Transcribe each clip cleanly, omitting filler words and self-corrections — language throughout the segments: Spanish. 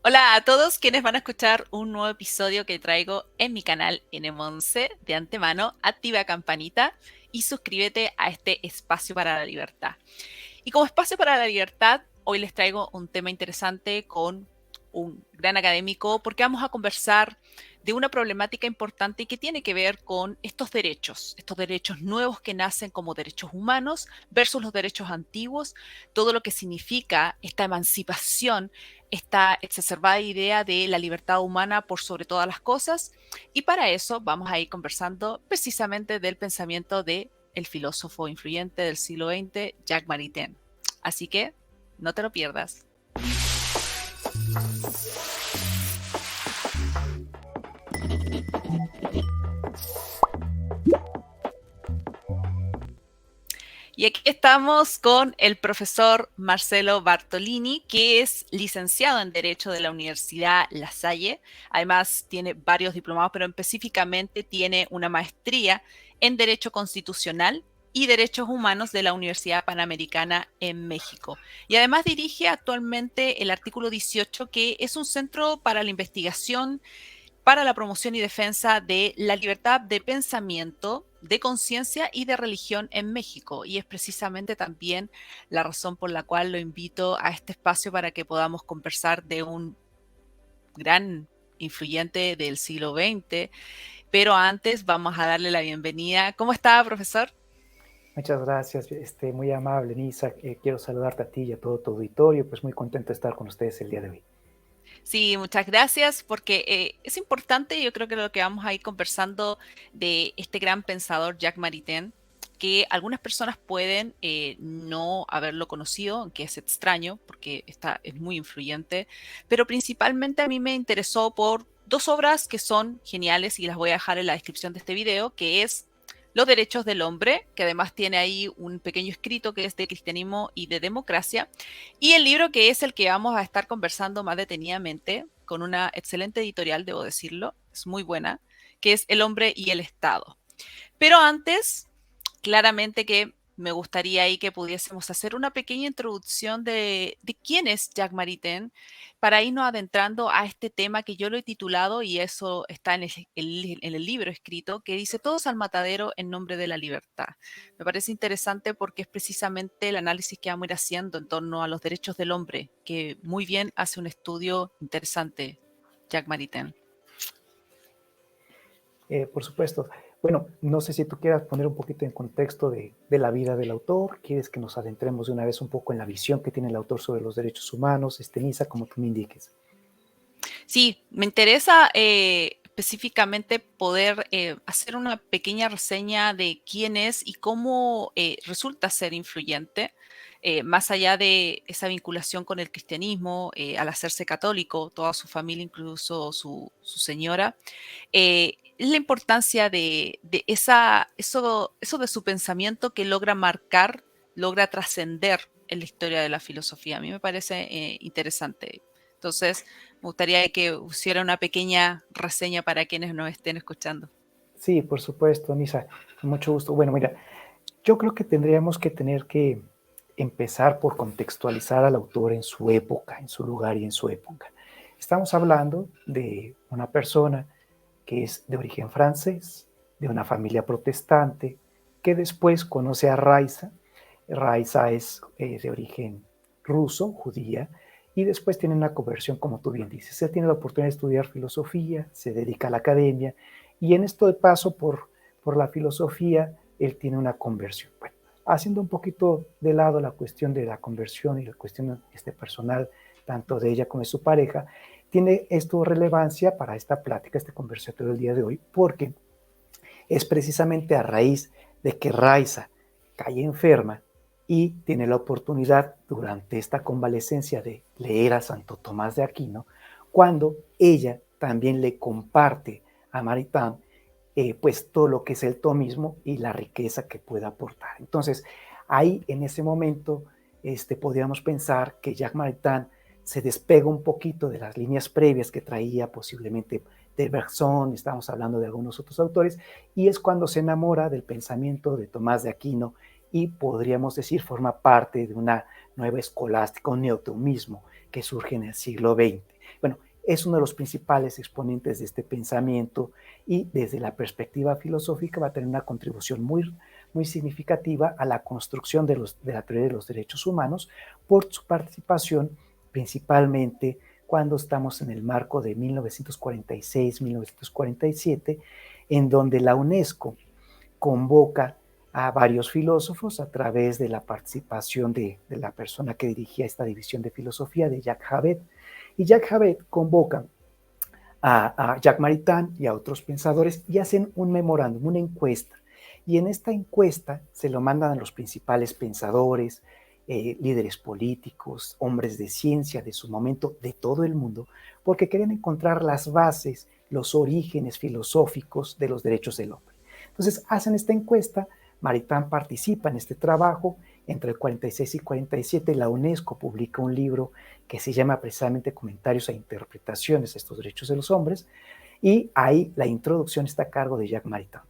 Hola a todos quienes van a escuchar un nuevo episodio que traigo en mi canal N11. De antemano, activa campanita y suscríbete a este espacio para la libertad. Y como espacio para la libertad, hoy les traigo un tema interesante con un gran académico porque vamos a conversar de una problemática importante que tiene que ver con estos derechos nuevos que nacen como derechos humanos versus los derechos antiguos, todo lo que significa esta emancipación, esta exacerbada idea de la libertad humana por sobre todas las cosas. Y para eso vamos a ir conversando precisamente del pensamiento de el filósofo influyente del siglo XX, Jacques Maritain. Así que no te lo pierdas. Y aquí estamos con el profesor Marcelo Bartolini, que es licenciado en Derecho de la Universidad La Salle. Además, tiene varios diplomados, pero específicamente tiene una maestría en Derecho Constitucional y Derechos Humanos de la Universidad Panamericana en México. Y además dirige actualmente el artículo 18, que es un centro para la investigación, para la promoción y defensa de la libertad de pensamiento, de conciencia y de religión en México. Y es precisamente también la razón por la cual lo invito a este espacio para que podamos conversar de un gran influyente del siglo XX. Pero antes vamos a darle la bienvenida. ¿Cómo está, profesor? Muchas gracias, muy amable, Nisa. Quiero saludarte a ti y a todo tu auditorio, pues muy contento de estar con ustedes el día de hoy. Sí, muchas gracias, porque es importante, yo creo que lo que vamos a ir conversando de este gran pensador Jacques Maritain, que algunas personas pueden no haberlo conocido, que es extraño, porque es muy influyente, pero principalmente a mí me interesó por dos obras que son geniales y las voy a dejar en la descripción de este video, que es Los derechos del hombre, que además tiene ahí un pequeño escrito que es de cristianismo y de democracia, y el libro que es el que vamos a estar conversando más detenidamente, con una excelente editorial, debo decirlo, es muy buena, que es El hombre y el Estado. Pero antes, claramente que me gustaría ahí que pudiésemos hacer una pequeña introducción de quién es Jacques Maritain para irnos adentrando a este tema que yo lo he titulado, y eso está en el libro escrito, que dice Todos al matadero en nombre de la libertad. Me parece interesante porque es precisamente el análisis que vamos a ir haciendo en torno a los derechos del hombre, que muy bien hace un estudio interesante Jacques Maritain. Por supuesto. Bueno, no sé si tú quieras poner un poquito en contexto de la vida del autor. ¿Quieres que nos adentremos de una vez un poco en la visión que tiene el autor sobre los derechos humanos? Nisa, como tú me indiques. Sí, me interesa específicamente poder hacer una pequeña reseña de quién es y cómo resulta ser influyente, más allá de esa vinculación con el cristianismo, al hacerse católico, toda su familia, incluso su señora. Es la importancia de eso de su pensamiento que logra marcar, logra trascender en la historia de la filosofía. A mí me parece interesante. Entonces, me gustaría que hiciera una pequeña reseña para quienes nos estén escuchando. Sí, por supuesto, Nisa, con mucho gusto. Bueno, mira, yo creo que tendríamos que tener que empezar por contextualizar al autor en su época, en su lugar y en su época. Estamos hablando de una persona que es de origen francés, de una familia protestante, que después conoce a Raiza. Raiza es de origen ruso, judía, y después tiene una conversión, como tú bien dices. Él tiene la oportunidad de estudiar filosofía, se dedica a la academia, y en esto de paso por la filosofía, él tiene una conversión. Bueno, haciendo un poquito de lado la cuestión de la conversión y la cuestión personal, tanto de ella como de su pareja, tiene esto relevancia para esta plática, este conversatorio del día de hoy, porque es precisamente a raíz de que Raiza cae enferma y tiene la oportunidad durante esta convalecencia de leer a Santo Tomás de Aquino, cuando ella también le comparte a Maritain pues todo lo que es el tomismo y la riqueza que puede aportar. Entonces, ahí en ese momento podríamos pensar que Jacques Maritain se despega un poquito de las líneas previas que traía posiblemente de Bergson, estamos hablando de algunos otros autores, y es cuando se enamora del pensamiento de Tomás de Aquino y podríamos decir forma parte de una nueva escolástica, un neotomismo que surge en el siglo XX. Bueno, es uno de los principales exponentes de este pensamiento y desde la perspectiva filosófica va a tener una contribución muy significativa a la construcción de la teoría de los derechos humanos por su participación principalmente cuando estamos en el marco de 1946-1947, en donde la UNESCO convoca a varios filósofos a través de la participación de la persona que dirigía esta división de filosofía, de Jacques Javet. Y Jacques Javet convoca a Jacques Maritain y a otros pensadores y hacen un memorándum, una encuesta. Y en esta encuesta se lo mandan a los principales pensadores, líderes políticos, hombres de ciencia de su momento, de todo el mundo, porque querían encontrar las bases, los orígenes filosóficos de los derechos del hombre. Entonces hacen esta encuesta, Maritain participa en este trabajo, entre el 46 y 47 la UNESCO publica un libro que se llama precisamente Comentarios e Interpretaciones de estos derechos de los hombres, y ahí la introducción está a cargo de Jacques Maritain.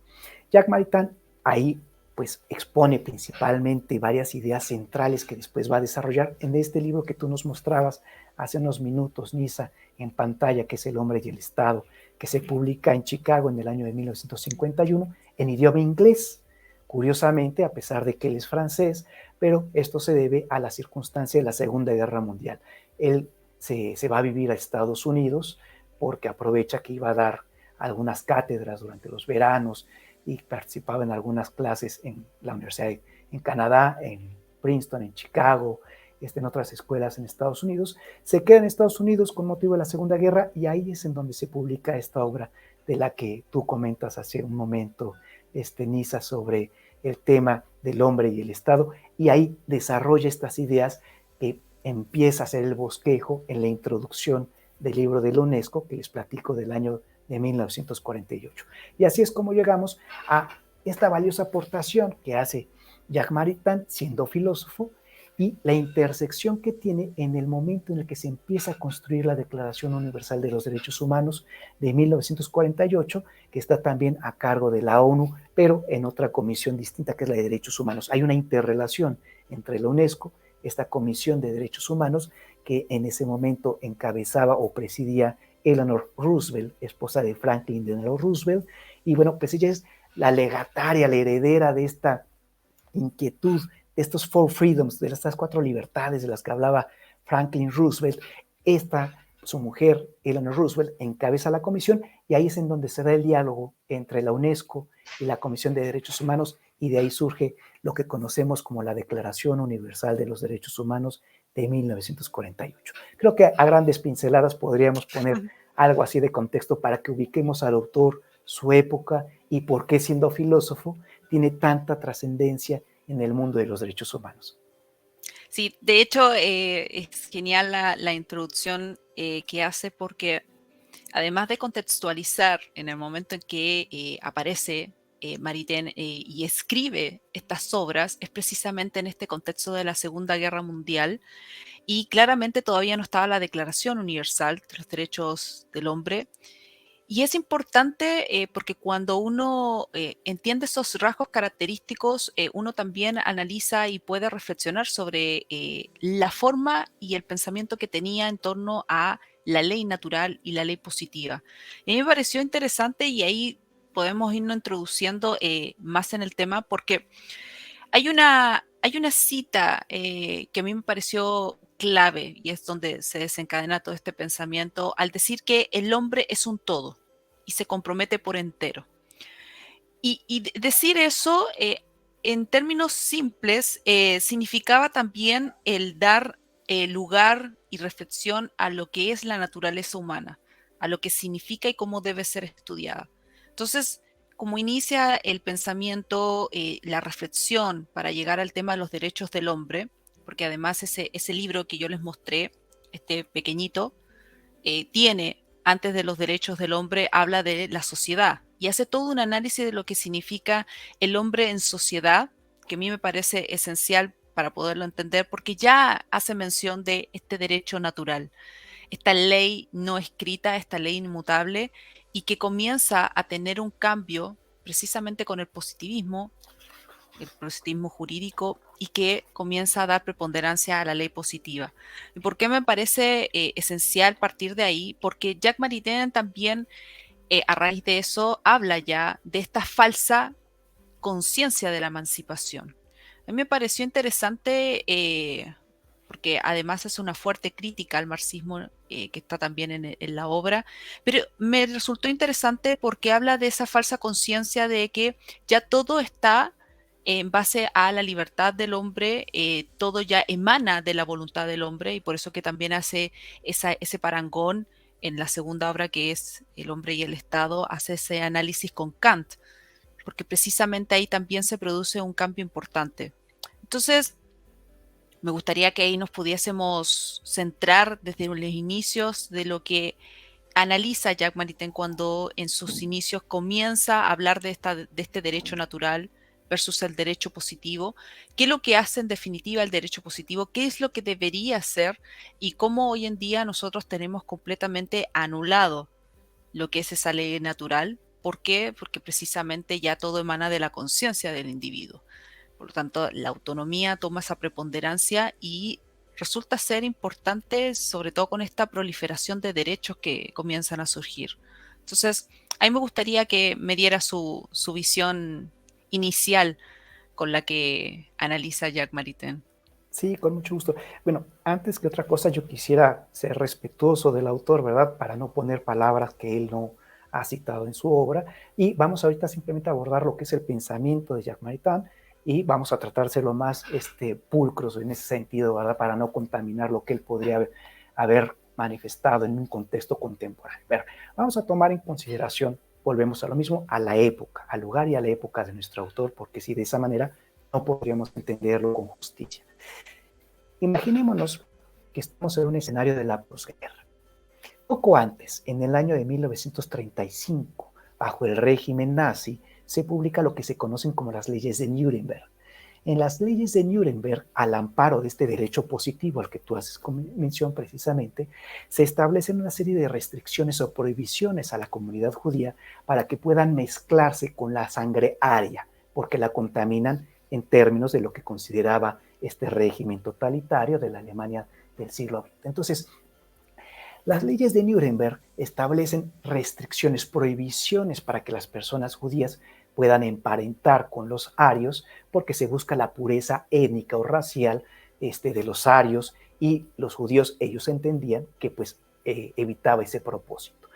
Jacques Maritain ahí pues expone principalmente varias ideas centrales que después va a desarrollar en este libro que tú nos mostrabas hace unos minutos, Nisa, en pantalla, que es El hombre y el Estado, que se publica en Chicago en el año de 1951 en idioma inglés. Curiosamente, a pesar de que él es francés, pero esto se debe a la circunstancia de la Segunda Guerra Mundial. Él se va a vivir a Estados Unidos porque aprovecha que iba a dar algunas cátedras durante los veranos y participaba en algunas clases en la universidad en Canadá, en Princeton, en Chicago, en otras escuelas en Estados Unidos. Se queda en Estados Unidos con motivo de la Segunda Guerra y ahí es en donde se publica esta obra de la que tú comentas hace un momento, Nisa, sobre el tema del hombre y el Estado, y ahí desarrolla estas ideas que empieza a hacer el bosquejo en la introducción del libro de la UNESCO, que les platico del año de 1948. Y así es como llegamos a esta valiosa aportación que hace Jacques Maritain, siendo filósofo, y la intersección que tiene en el momento en el que se empieza a construir la Declaración Universal de los Derechos Humanos de 1948, que está también a cargo de la ONU, pero en otra comisión distinta que es la de Derechos Humanos. Hay una interrelación entre la UNESCO, esta Comisión de Derechos Humanos, que en ese momento encabezaba o presidía Eleanor Roosevelt, esposa de Franklin Delano Roosevelt, y bueno, pues ella es la legataria, la heredera de esta inquietud, de estos four freedoms, de estas 4 libertades de las que hablaba Franklin Roosevelt. Su mujer, Eleanor Roosevelt, encabeza la comisión y ahí es en donde se da el diálogo entre la UNESCO y la Comisión de Derechos Humanos, y de ahí surge lo que conocemos como la Declaración Universal de los Derechos Humanos de 1948. Creo que a grandes pinceladas podríamos poner algo así de contexto para que ubiquemos al autor, su época y por qué, siendo filósofo, tiene tanta trascendencia en el mundo de los derechos humanos. Sí, de hecho es genial la introducción que hace, porque además de contextualizar en el momento en que aparece Maritain y escribe estas obras, es precisamente en este contexto de la Segunda Guerra Mundial, y claramente todavía no estaba la Declaración Universal de los Derechos del Hombre. Y es importante porque cuando uno entiende esos rasgos característicos, uno también analiza y puede reflexionar sobre la forma y el pensamiento que tenía en torno a la ley natural y la ley positiva. Y a mí me pareció interesante, y ahí podemos irnos introduciendo más en el tema, porque hay una cita que a mí me pareció clave, y es donde se desencadena todo este pensamiento, al decir que el hombre es un todo y se compromete por entero. Y decir eso, en términos simples, significaba también el dar lugar y reflexión a lo que es la naturaleza humana, a lo que significa y cómo debe ser estudiada. Entonces, como inicia el pensamiento, la reflexión para llegar al tema de los derechos del hombre, porque además ese libro que yo les mostré, este pequeñito, tiene, antes de los derechos del hombre, habla de la sociedad y hace todo un análisis de lo que significa el hombre en sociedad, que a mí me parece esencial para poderlo entender, porque ya hace mención de este derecho natural, esta ley no escrita, esta ley inmutable, y que comienza a tener un cambio precisamente con el positivismo jurídico, y que comienza a dar preponderancia a la ley positiva. ¿Y por qué me parece esencial partir de ahí? Porque Jacques Maritain también, a raíz de eso, habla ya de esta falsa conciencia de la emancipación. A mí me pareció interesante porque además es una fuerte crítica al marxismo que está también en la obra, pero me resultó interesante porque habla de esa falsa conciencia de que ya todo está en base a la libertad del hombre, todo ya emana de la voluntad del hombre y por eso que también hace ese parangón en la segunda obra que es El hombre y el Estado, hace ese análisis con Kant porque precisamente ahí también se produce un cambio importante. Entonces, me gustaría que ahí nos pudiésemos centrar desde los inicios de lo que analiza Jacques Maritain cuando en sus inicios comienza a hablar de este derecho natural versus el derecho positivo, qué es lo que hace en definitiva el derecho positivo, qué es lo que debería ser y cómo hoy en día nosotros tenemos completamente anulado lo que es esa ley natural. ¿Por qué? Porque precisamente ya todo emana de la conciencia del individuo. Por lo tanto, la autonomía toma esa preponderancia y resulta ser importante, sobre todo con esta proliferación de derechos que comienzan a surgir. Entonces, a mí me gustaría que me diera su visión inicial con la que analiza Jacques Maritain. Sí, con mucho gusto. Bueno, antes que otra cosa, yo quisiera ser respetuoso del autor, ¿verdad? Para no poner palabras que él no ha citado en su obra. Y vamos ahorita simplemente a abordar lo que es el pensamiento de Jacques Maritain y vamos a tratarse lo más pulcros en ese sentido, ¿verdad? Para no contaminar lo que él podría haber manifestado en un contexto contemporáneo. Pero vamos a tomar en consideración, volvemos a lo mismo, a la época, al lugar y a la época de nuestro autor, porque si de esa manera no podríamos entenderlo con justicia. Imaginémonos que estamos en un escenario de la posguerra. Poco antes, en el año de 1935, bajo el régimen nazi, se publica lo que se conocen como las leyes de Nuremberg. En las leyes de Nuremberg, al amparo de este derecho positivo al que tú haces mención precisamente, se establecen una serie de restricciones o prohibiciones a la comunidad judía para que puedan mezclarse con la sangre aria, porque la contaminan en términos de lo que consideraba este régimen totalitario de la Alemania del siglo XX. Entonces, las leyes de Nuremberg establecen restricciones, prohibiciones para que las personas judías puedan emparentar con los arios porque se busca la pureza étnica o racial de los arios y los judíos, ellos entendían que pues evitaba ese propósito.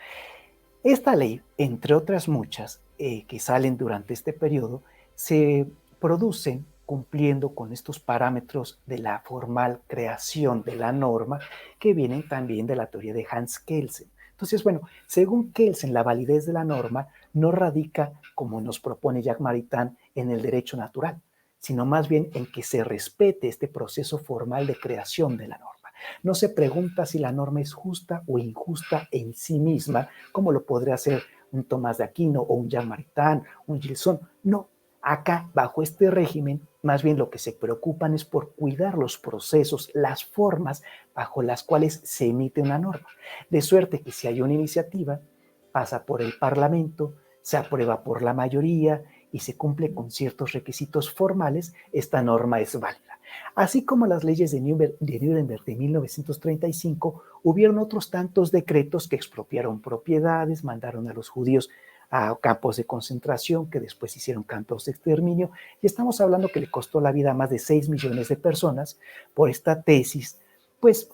Esta ley, entre otras muchas que salen durante este periodo, se producen cumpliendo con estos parámetros de la formal creación de la norma que vienen también de la teoría de Hans Kelsen. Entonces, bueno, según Kelsen, la validez de la norma no radica, como nos propone Jacques Maritain, en el derecho natural, sino más bien en que se respete este proceso formal de creación de la norma. No se pregunta si la norma es justa o injusta en sí misma, como lo podría hacer un Tomás de Aquino o un Jacques Maritain, un Gilson. No, acá, bajo este régimen, más bien lo que se preocupan es por cuidar los procesos, las formas bajo las cuales se emite una norma. De suerte que si hay una iniciativa, pasa por el Parlamento, se aprueba por la mayoría y se cumple con ciertos requisitos formales, esta norma es válida. Así como las leyes de Nuremberg de 1935, hubieron otros tantos decretos que expropiaron propiedades, mandaron a los judíos a campos de concentración que después hicieron campos de exterminio, y estamos hablando que le costó la vida a más de 6 millones de personas por esta tesis, pues,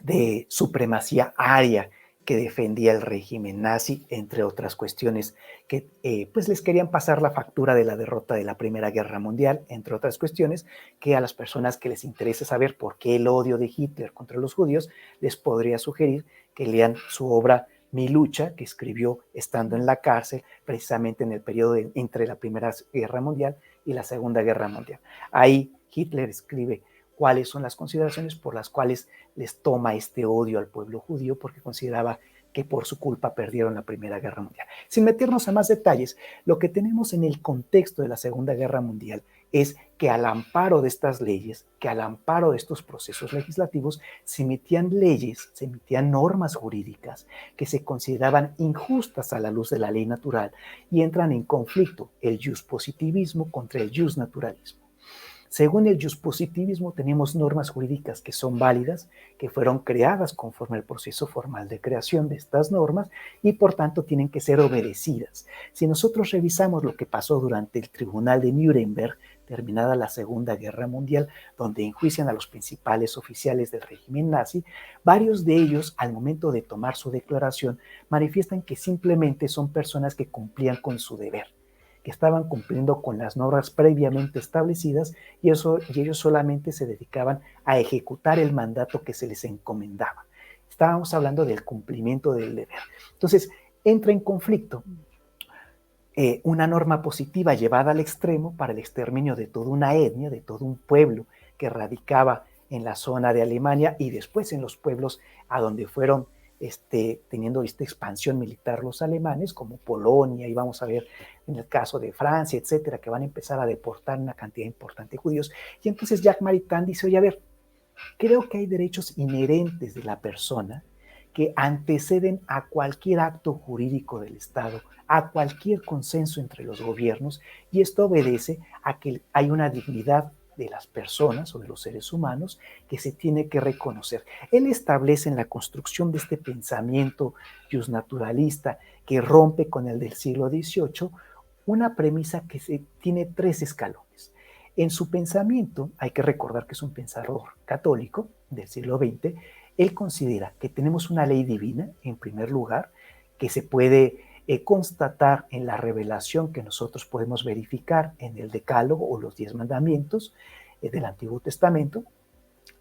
de supremacía aria que defendía el régimen nazi, entre otras cuestiones que pues les querían pasar la factura de la derrota de la Primera Guerra Mundial, entre otras cuestiones que a las personas que les interese saber por qué el odio de Hitler contra los judíos, les podría sugerir que lean su obra Mi lucha, que escribió estando en la cárcel, precisamente en el periodo entre la Primera Guerra Mundial y la Segunda Guerra Mundial. Ahí Hitler escribe cuáles son las consideraciones por las cuales les toma este odio al pueblo judío, porque consideraba que por su culpa perdieron la Primera Guerra Mundial. Sin meternos a más detalles, lo que tenemos en el contexto de la Segunda Guerra Mundial es que al amparo de estas leyes, que al amparo de estos procesos legislativos, se emitían leyes, se emitían normas jurídicas que se consideraban injustas a la luz de la ley natural y entran en conflicto el jus positivismo contra el jus naturalismo. Según el positivismo, tenemos normas jurídicas que son válidas, que fueron creadas conforme al proceso formal de creación de estas normas y por tanto tienen que ser obedecidas. Si nosotros revisamos lo que pasó durante el Tribunal de Nuremberg, terminada la Segunda Guerra Mundial, donde enjuician a los principales oficiales del régimen nazi, varios de ellos, al momento de tomar su declaración, manifiestan que simplemente son personas que cumplían con su deber, que estaban cumpliendo con las normas previamente establecidas y ellos solamente se dedicaban a ejecutar el mandato que se les encomendaba. Estábamos hablando del cumplimiento del deber. Entonces, entra en conflicto una norma positiva llevada al extremo para el exterminio de toda una etnia, de todo un pueblo que radicaba en la zona de Alemania y después en los pueblos a donde fueron teniendo esta expansión militar los alemanes, como Polonia, y vamos a ver en el caso de Francia, etcétera, que van a empezar a deportar una cantidad importante de judíos. Y entonces Jacques Maritain dice, oye, a ver, creo que hay derechos inherentes de la persona que anteceden a cualquier acto jurídico del Estado, a cualquier consenso entre los gobiernos, y esto obedece a que hay una dignidad de las personas o de los seres humanos que se tiene que reconocer. Él establece en la construcción de este pensamiento justnaturalista que rompe con el del siglo XVIII una premisa que tiene tres escalones. En su pensamiento, hay que recordar que es un pensador católico del siglo XX, él considera que tenemos una ley divina, en primer lugar, que se puede constatar en la revelación que nosotros podemos verificar en el Decálogo o los 10 mandamientos del Antiguo Testamento,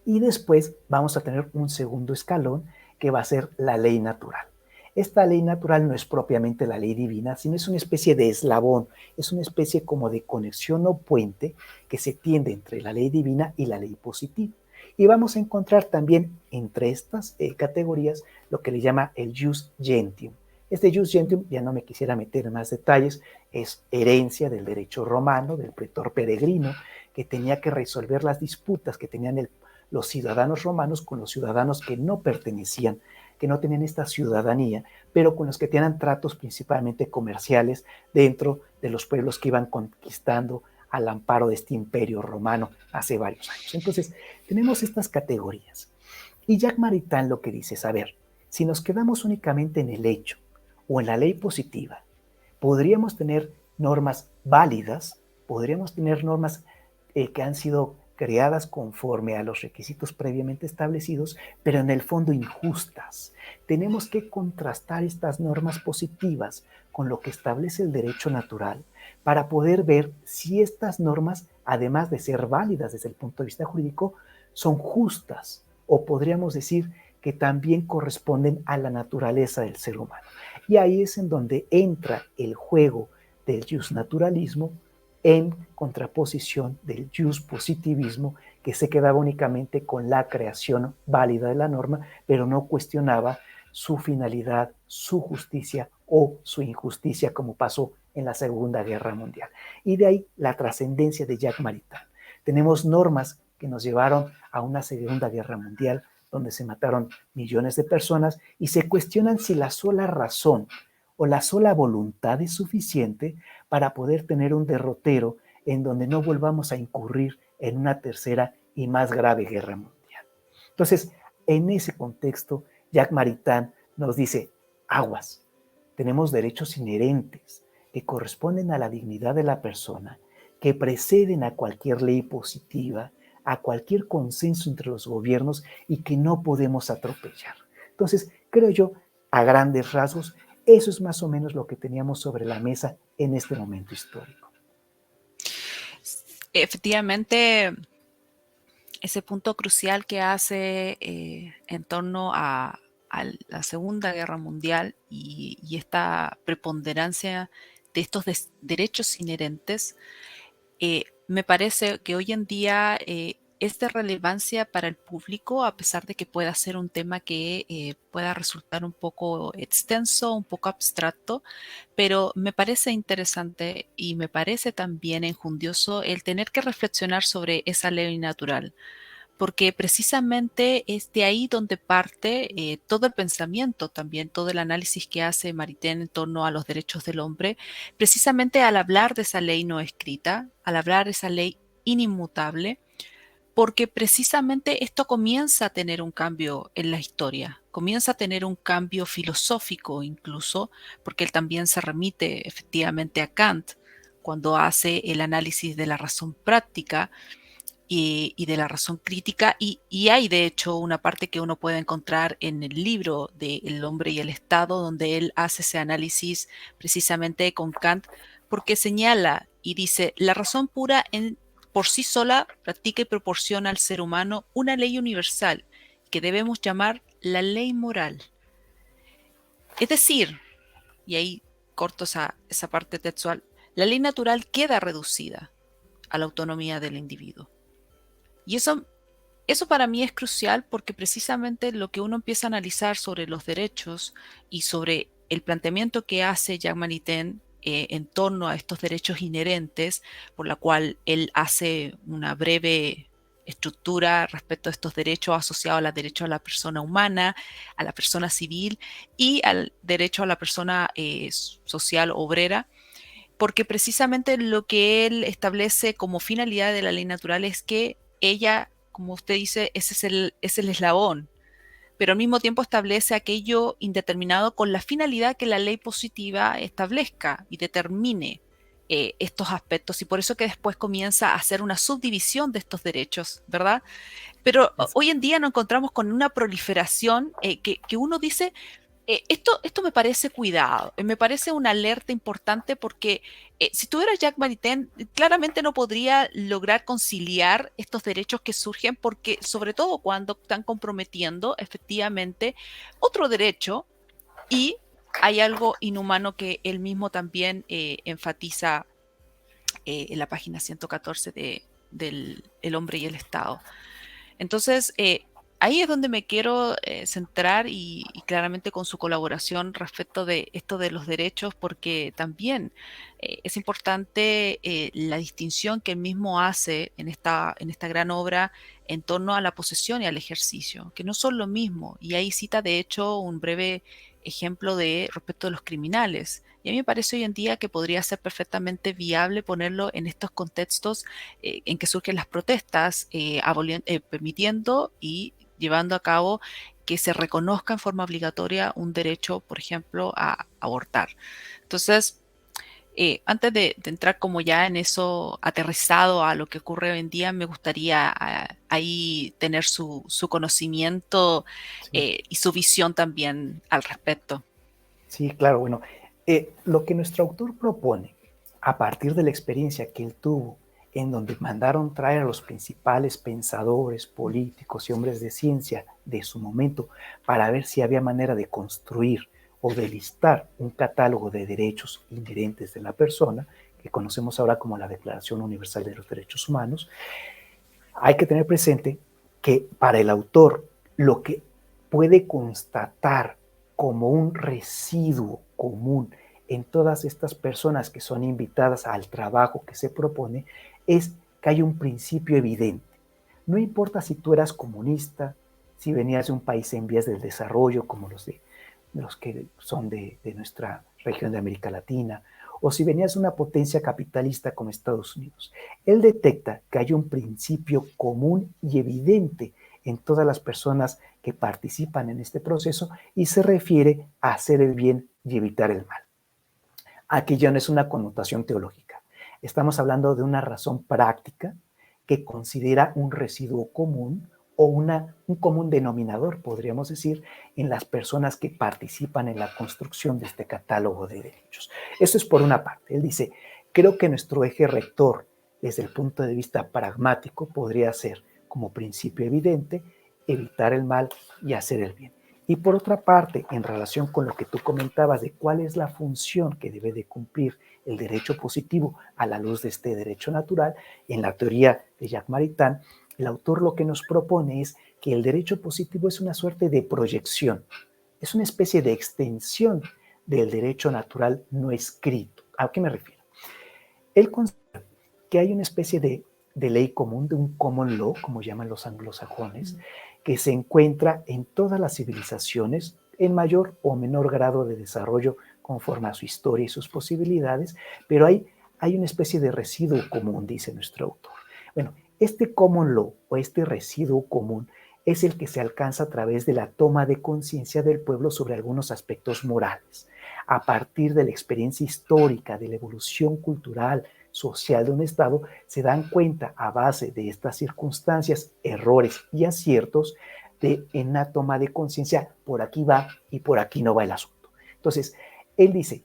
y después vamos a tener un segundo escalón que va a ser la ley natural. Esta ley natural no es propiamente la ley divina, sino es una especie de eslabón, es una especie como de conexión o puente que se tiende entre la ley divina y la ley positiva. Y vamos a encontrar también entre estas categorías lo que le llama el jus gentium. Este jus gentium, ya no me quisiera meter en más detalles, es herencia del derecho romano, del pretor peregrino, que tenía que resolver las disputas que tenían los ciudadanos romanos con los ciudadanos que no pertenecían, que no tenían esta ciudadanía, pero con los que tenían tratos principalmente comerciales dentro de los pueblos que iban conquistando al amparo de este imperio romano hace varios años. Entonces, tenemos estas categorías. Y Jacques Maritain lo que dice es, a ver, si nos quedamos únicamente en el hecho o en la ley positiva, podríamos tener normas válidas, podríamos tener normas que han sido creadas conforme a los requisitos previamente establecidos, pero en el fondo injustas. Tenemos que contrastar estas normas positivas con lo que establece el derecho natural para poder ver si estas normas, además de ser válidas desde el punto de vista jurídico, son justas o podríamos decir que también corresponden a la naturaleza del ser humano. Y ahí es en donde entra el juego del justnaturalismo en contraposición del positivismo que se quedaba únicamente con la creación válida de la norma, pero no cuestionaba su finalidad, su justicia o su injusticia, como pasó en la Segunda Guerra Mundial. Y de ahí la trascendencia de Jacques Maritain. Tenemos normas que nos llevaron a una Segunda Guerra Mundial donde se mataron millones de personas y se cuestionan si la sola razón o la sola voluntad es suficiente para poder tener un derrotero en donde no volvamos a incurrir en una tercera y más grave guerra mundial. Entonces, en ese contexto, Jacques Maritain nos dice, aguas, tenemos derechos inherentes que corresponden a la dignidad de la persona, que preceden a cualquier ley positiva, a cualquier consenso entre los gobiernos y que no podemos atropellar. Entonces, creo yo, a grandes rasgos, eso es más o menos lo que teníamos sobre la mesa en este momento histórico. Efectivamente, ese punto crucial que hace en torno a la Segunda Guerra Mundial y esta preponderancia de estos derechos inherentes, me parece que hoy en día es de relevancia para el público, a pesar de que pueda ser un tema que pueda resultar un poco extenso, un poco abstracto, pero me parece interesante y me parece también enjundioso el tener que reflexionar sobre esa ley natural, porque precisamente es de ahí donde parte todo el pensamiento, también todo el análisis que hace Maritain en torno a los derechos del hombre, precisamente al hablar de esa ley no escrita, al hablar de esa ley inimmutable, porque precisamente esto comienza a tener un cambio en la historia, comienza a tener un cambio filosófico incluso, porque él también se remite efectivamente a Kant cuando hace el análisis de la razón práctica y de la razón crítica, y hay de hecho una parte que uno puede encontrar en el libro de El hombre y el Estado, donde él hace ese análisis precisamente con Kant, porque señala y dice, la razón pura por sí sola practica y proporciona al ser humano una ley universal que debemos llamar la ley moral. Es decir, y ahí corto esa parte textual, la ley natural queda reducida a la autonomía del individuo. Y eso para mí es crucial porque precisamente lo que uno empieza a analizar sobre los derechos y sobre el planteamiento que hace Jacques Maritain en torno a estos derechos inherentes, por la cual él hace una breve estructura respecto a estos derechos asociados al derecho a la persona humana, a la persona civil y al derecho a la persona social obrera, porque precisamente lo que él establece como finalidad de la ley natural es que ella, como usted dice, es el eslabón, pero al mismo tiempo establece aquello indeterminado con la finalidad que la ley positiva establezca y determine estos aspectos, y por eso que después comienza a hacer una subdivisión de estos derechos, ¿verdad? Pero hoy en día nos encontramos con una proliferación que uno dice, esto me parece cuidado, me parece una alerta importante porque si tuviera Jacques Maritain, claramente no podría lograr conciliar estos derechos que surgen porque, sobre todo cuando están comprometiendo efectivamente otro derecho, y hay algo inhumano que él mismo también enfatiza en la página 114 del El hombre y el Estado. Entonces, ahí es donde me quiero centrar y claramente con su colaboración respecto de esto de los derechos, porque también es importante la distinción que él mismo hace en esta gran obra en torno a la posesión y al ejercicio, que no son lo mismo. Y ahí cita, de hecho, un breve ejemplo de respecto de los criminales. Y a mí me parece hoy en día que podría ser perfectamente viable ponerlo en estos contextos en que surgen las protestas, permitiendo y llevando a cabo que se reconozca en forma obligatoria un derecho, por ejemplo, a abortar. Entonces, antes de entrar como ya en eso aterrizado a lo que ocurre hoy en día, me gustaría ahí tener su conocimiento Sí, y su visión también al respecto. sí, claro, bueno, lo que nuestro autor propone, a partir de la experiencia que él tuvo, en donde mandaron traer a los principales pensadores, políticos y hombres de ciencia de su momento para ver si había manera de construir o de listar un catálogo de derechos inherentes de la persona, que conocemos ahora como la Declaración Universal de los Derechos Humanos. Hay que tener presente que para el autor lo que puede constatar como un residuo común en todas estas personas que son invitadas al trabajo que se propone es que hay un principio evidente. No importa si tú eras comunista, si venías de un país en vías del desarrollo como los que son de nuestra región de América Latina, o si venías de una potencia capitalista como Estados Unidos. Él detecta que hay un principio común y evidente en todas las personas que participan en este proceso y se refiere a hacer el bien y evitar el mal. Aquí ya no es una connotación teológica. Estamos hablando de una razón práctica que considera un residuo común o un común denominador, podríamos decir, en las personas que participan en la construcción de este catálogo de derechos. Eso es por una parte. Él dice, creo que nuestro eje rector, desde el punto de vista pragmático, podría ser, como principio evidente, evitar el mal y hacer el bien. Y por otra parte, en relación con lo que tú comentabas de cuál es la función que debe de cumplir el derecho positivo a la luz de este derecho natural, en la teoría de Jacques Maritain, el autor lo que nos propone es que el derecho positivo es una suerte de proyección, es una especie de extensión del derecho natural no escrito. ¿A qué me refiero? Él considera que hay una especie de ley común, de un common law, como llaman los anglosajones, que se encuentra en todas las civilizaciones en mayor o menor grado de desarrollo conforme a su historia y sus posibilidades, pero hay una especie de residuo común, dice nuestro autor. Bueno, este common law o este residuo común es el que se alcanza a través de la toma de conciencia del pueblo sobre algunos aspectos morales. A partir de la experiencia histórica, de la evolución cultural, social de un Estado, se dan cuenta a base de estas circunstancias, errores y aciertos, de en la toma de conciencia, por aquí va y por aquí no va el asunto. Entonces, él dice,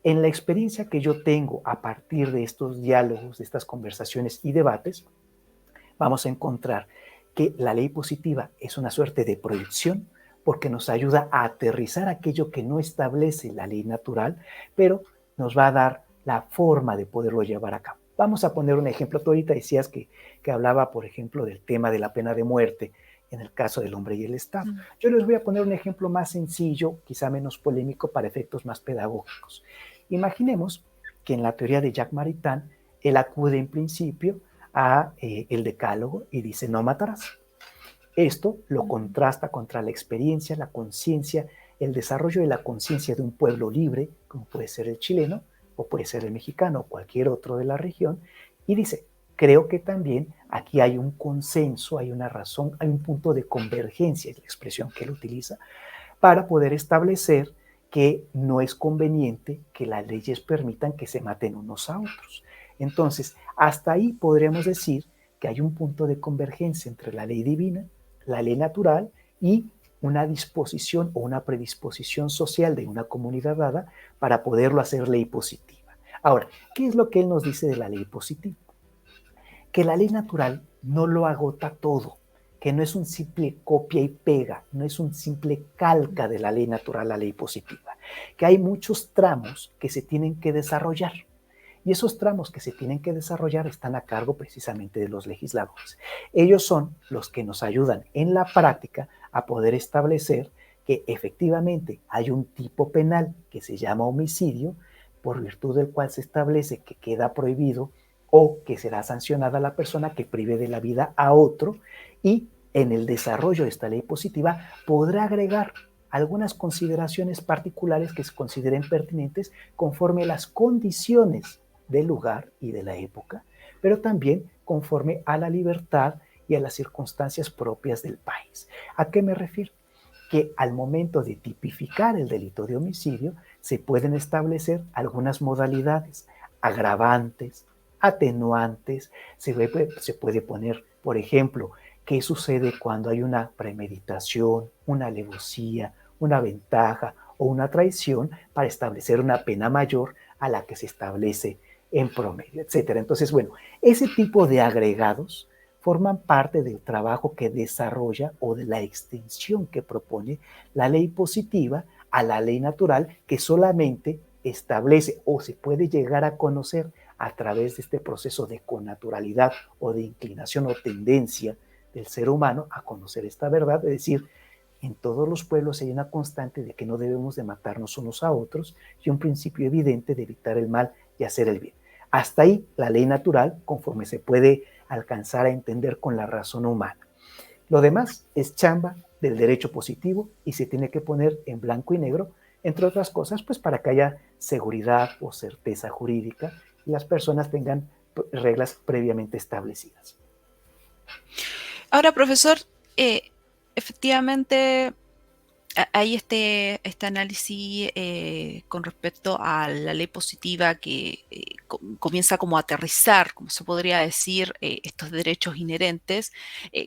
en la experiencia que yo tengo a partir de estos diálogos, de estas conversaciones y debates, vamos a encontrar que la ley positiva es una suerte de proyección porque nos ayuda a aterrizar aquello que no establece la ley natural, pero nos va a dar la forma de poderlo llevar a cabo. Vamos a poner un ejemplo. Tú ahorita decías que hablaba, por ejemplo, del tema de la pena de muerte en el caso del hombre y el Estado. Yo les voy a poner un ejemplo más sencillo, quizá menos polémico para efectos más pedagógicos. Imaginemos que en la teoría de Jacques Maritain, él acude en principio a el decálogo y dice no matarás. Esto lo contrasta contra la experiencia, la conciencia, el desarrollo de la conciencia de un pueblo libre, como puede ser el chileno, o puede ser el mexicano, o cualquier otro de la región, y dice, creo que también aquí hay un consenso, hay una razón, hay un punto de convergencia, es la expresión que él utiliza, para poder establecer que no es conveniente que las leyes permitan que se maten unos a otros. Entonces, hasta ahí podríamos decir que hay un punto de convergencia entre la ley divina, la ley natural y una disposición o una predisposición social de una comunidad dada para poderlo hacer ley positiva. Ahora, ¿qué es lo que él nos dice de la ley positiva? Que la ley natural no lo agota todo, que no es un simple copia y pega, no es un simple calca de la ley natural a la ley positiva, que hay muchos tramos que se tienen que desarrollar. Y esos tramos que se tienen que desarrollar están a cargo precisamente de los legisladores. Ellos son los que nos ayudan en la práctica a poder establecer que efectivamente hay un tipo penal que se llama homicidio, por virtud del cual se establece que queda prohibido o que será sancionada la persona que prive de la vida a otro, y en el desarrollo de esta ley positiva podrá agregar algunas consideraciones particulares que se consideren pertinentes conforme a las condiciones del lugar y de la época, pero también conforme a la libertad y a las circunstancias propias del país. ¿A qué me refiero? Que al momento de tipificar el delito de homicidio se pueden establecer algunas modalidades, agravantes, atenuantes, se puede poner, por ejemplo, qué sucede cuando hay una premeditación, una alevosía, una ventaja o una traición para establecer una pena mayor a la que se establece en promedio, etcétera. Entonces, bueno, ese tipo de agregados forman parte del trabajo que desarrolla o de la extensión que propone la ley positiva a la ley natural, que solamente establece o se puede llegar a conocer a través de este proceso de connaturalidad o de inclinación o tendencia del ser humano a conocer esta verdad, es decir, en todos los pueblos hay una constante de que no debemos de matarnos unos a otros y un principio evidente de evitar el mal y hacer el bien. Hasta ahí la ley natural, conforme se puede alcanzar a entender con la razón humana. Lo demás es chamba del derecho positivo y se tiene que poner en blanco y negro, entre otras cosas, pues para que haya seguridad o certeza jurídica y las personas tengan reglas previamente establecidas. Ahora, profesor, efectivamente hay este análisis con respecto a la ley positiva que comienza como a aterrizar, como se podría decir, estos derechos inherentes,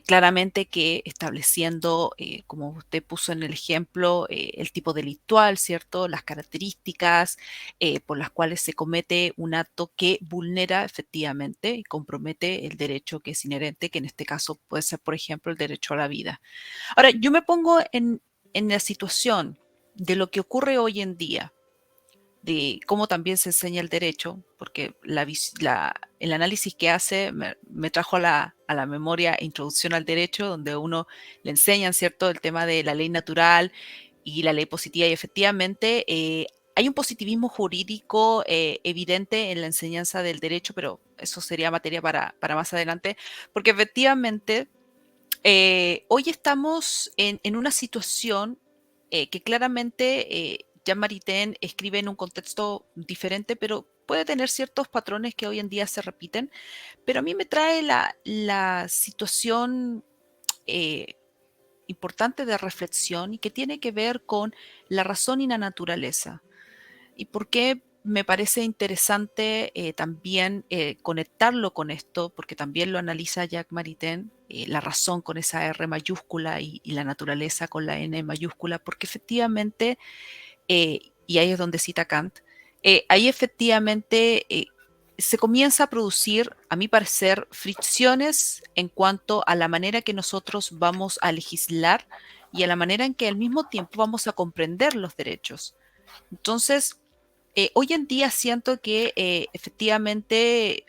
claramente que estableciendo, como usted puso en el ejemplo, el tipo delictual, ¿cierto? Las características por las cuales se comete un acto que vulnera efectivamente y compromete el derecho que es inherente, que en este caso puede ser, por ejemplo, el derecho a la vida. Ahora, yo me pongo en la situación de lo que ocurre hoy en día, de cómo también se enseña el derecho, porque el análisis que hace me trajo a la memoria Introducción al Derecho, donde uno le enseñan, ¿cierto?, el tema de la ley natural y la ley positiva, y efectivamente hay un positivismo jurídico evidente en la enseñanza del derecho, pero eso sería materia para más adelante, porque efectivamente hoy estamos en una situación que claramente Jean Maritain escribe en un contexto diferente, pero puede tener ciertos patrones que hoy en día se repiten, pero a mí me trae la situación eh, importante de reflexión y que tiene que ver con la razón y la naturaleza. ¿Y por qué me parece interesante también conectarlo con esto? Porque también lo analiza Jacques Maritain, la razón con esa R mayúscula y la naturaleza con la N mayúscula, porque efectivamente, y ahí es donde cita Kant, ahí efectivamente se comienza a producir, a mi parecer, fricciones en cuanto a la manera que nosotros vamos a legislar y a la manera en que al mismo tiempo vamos a comprender los derechos. Entonces, hoy en día siento que efectivamente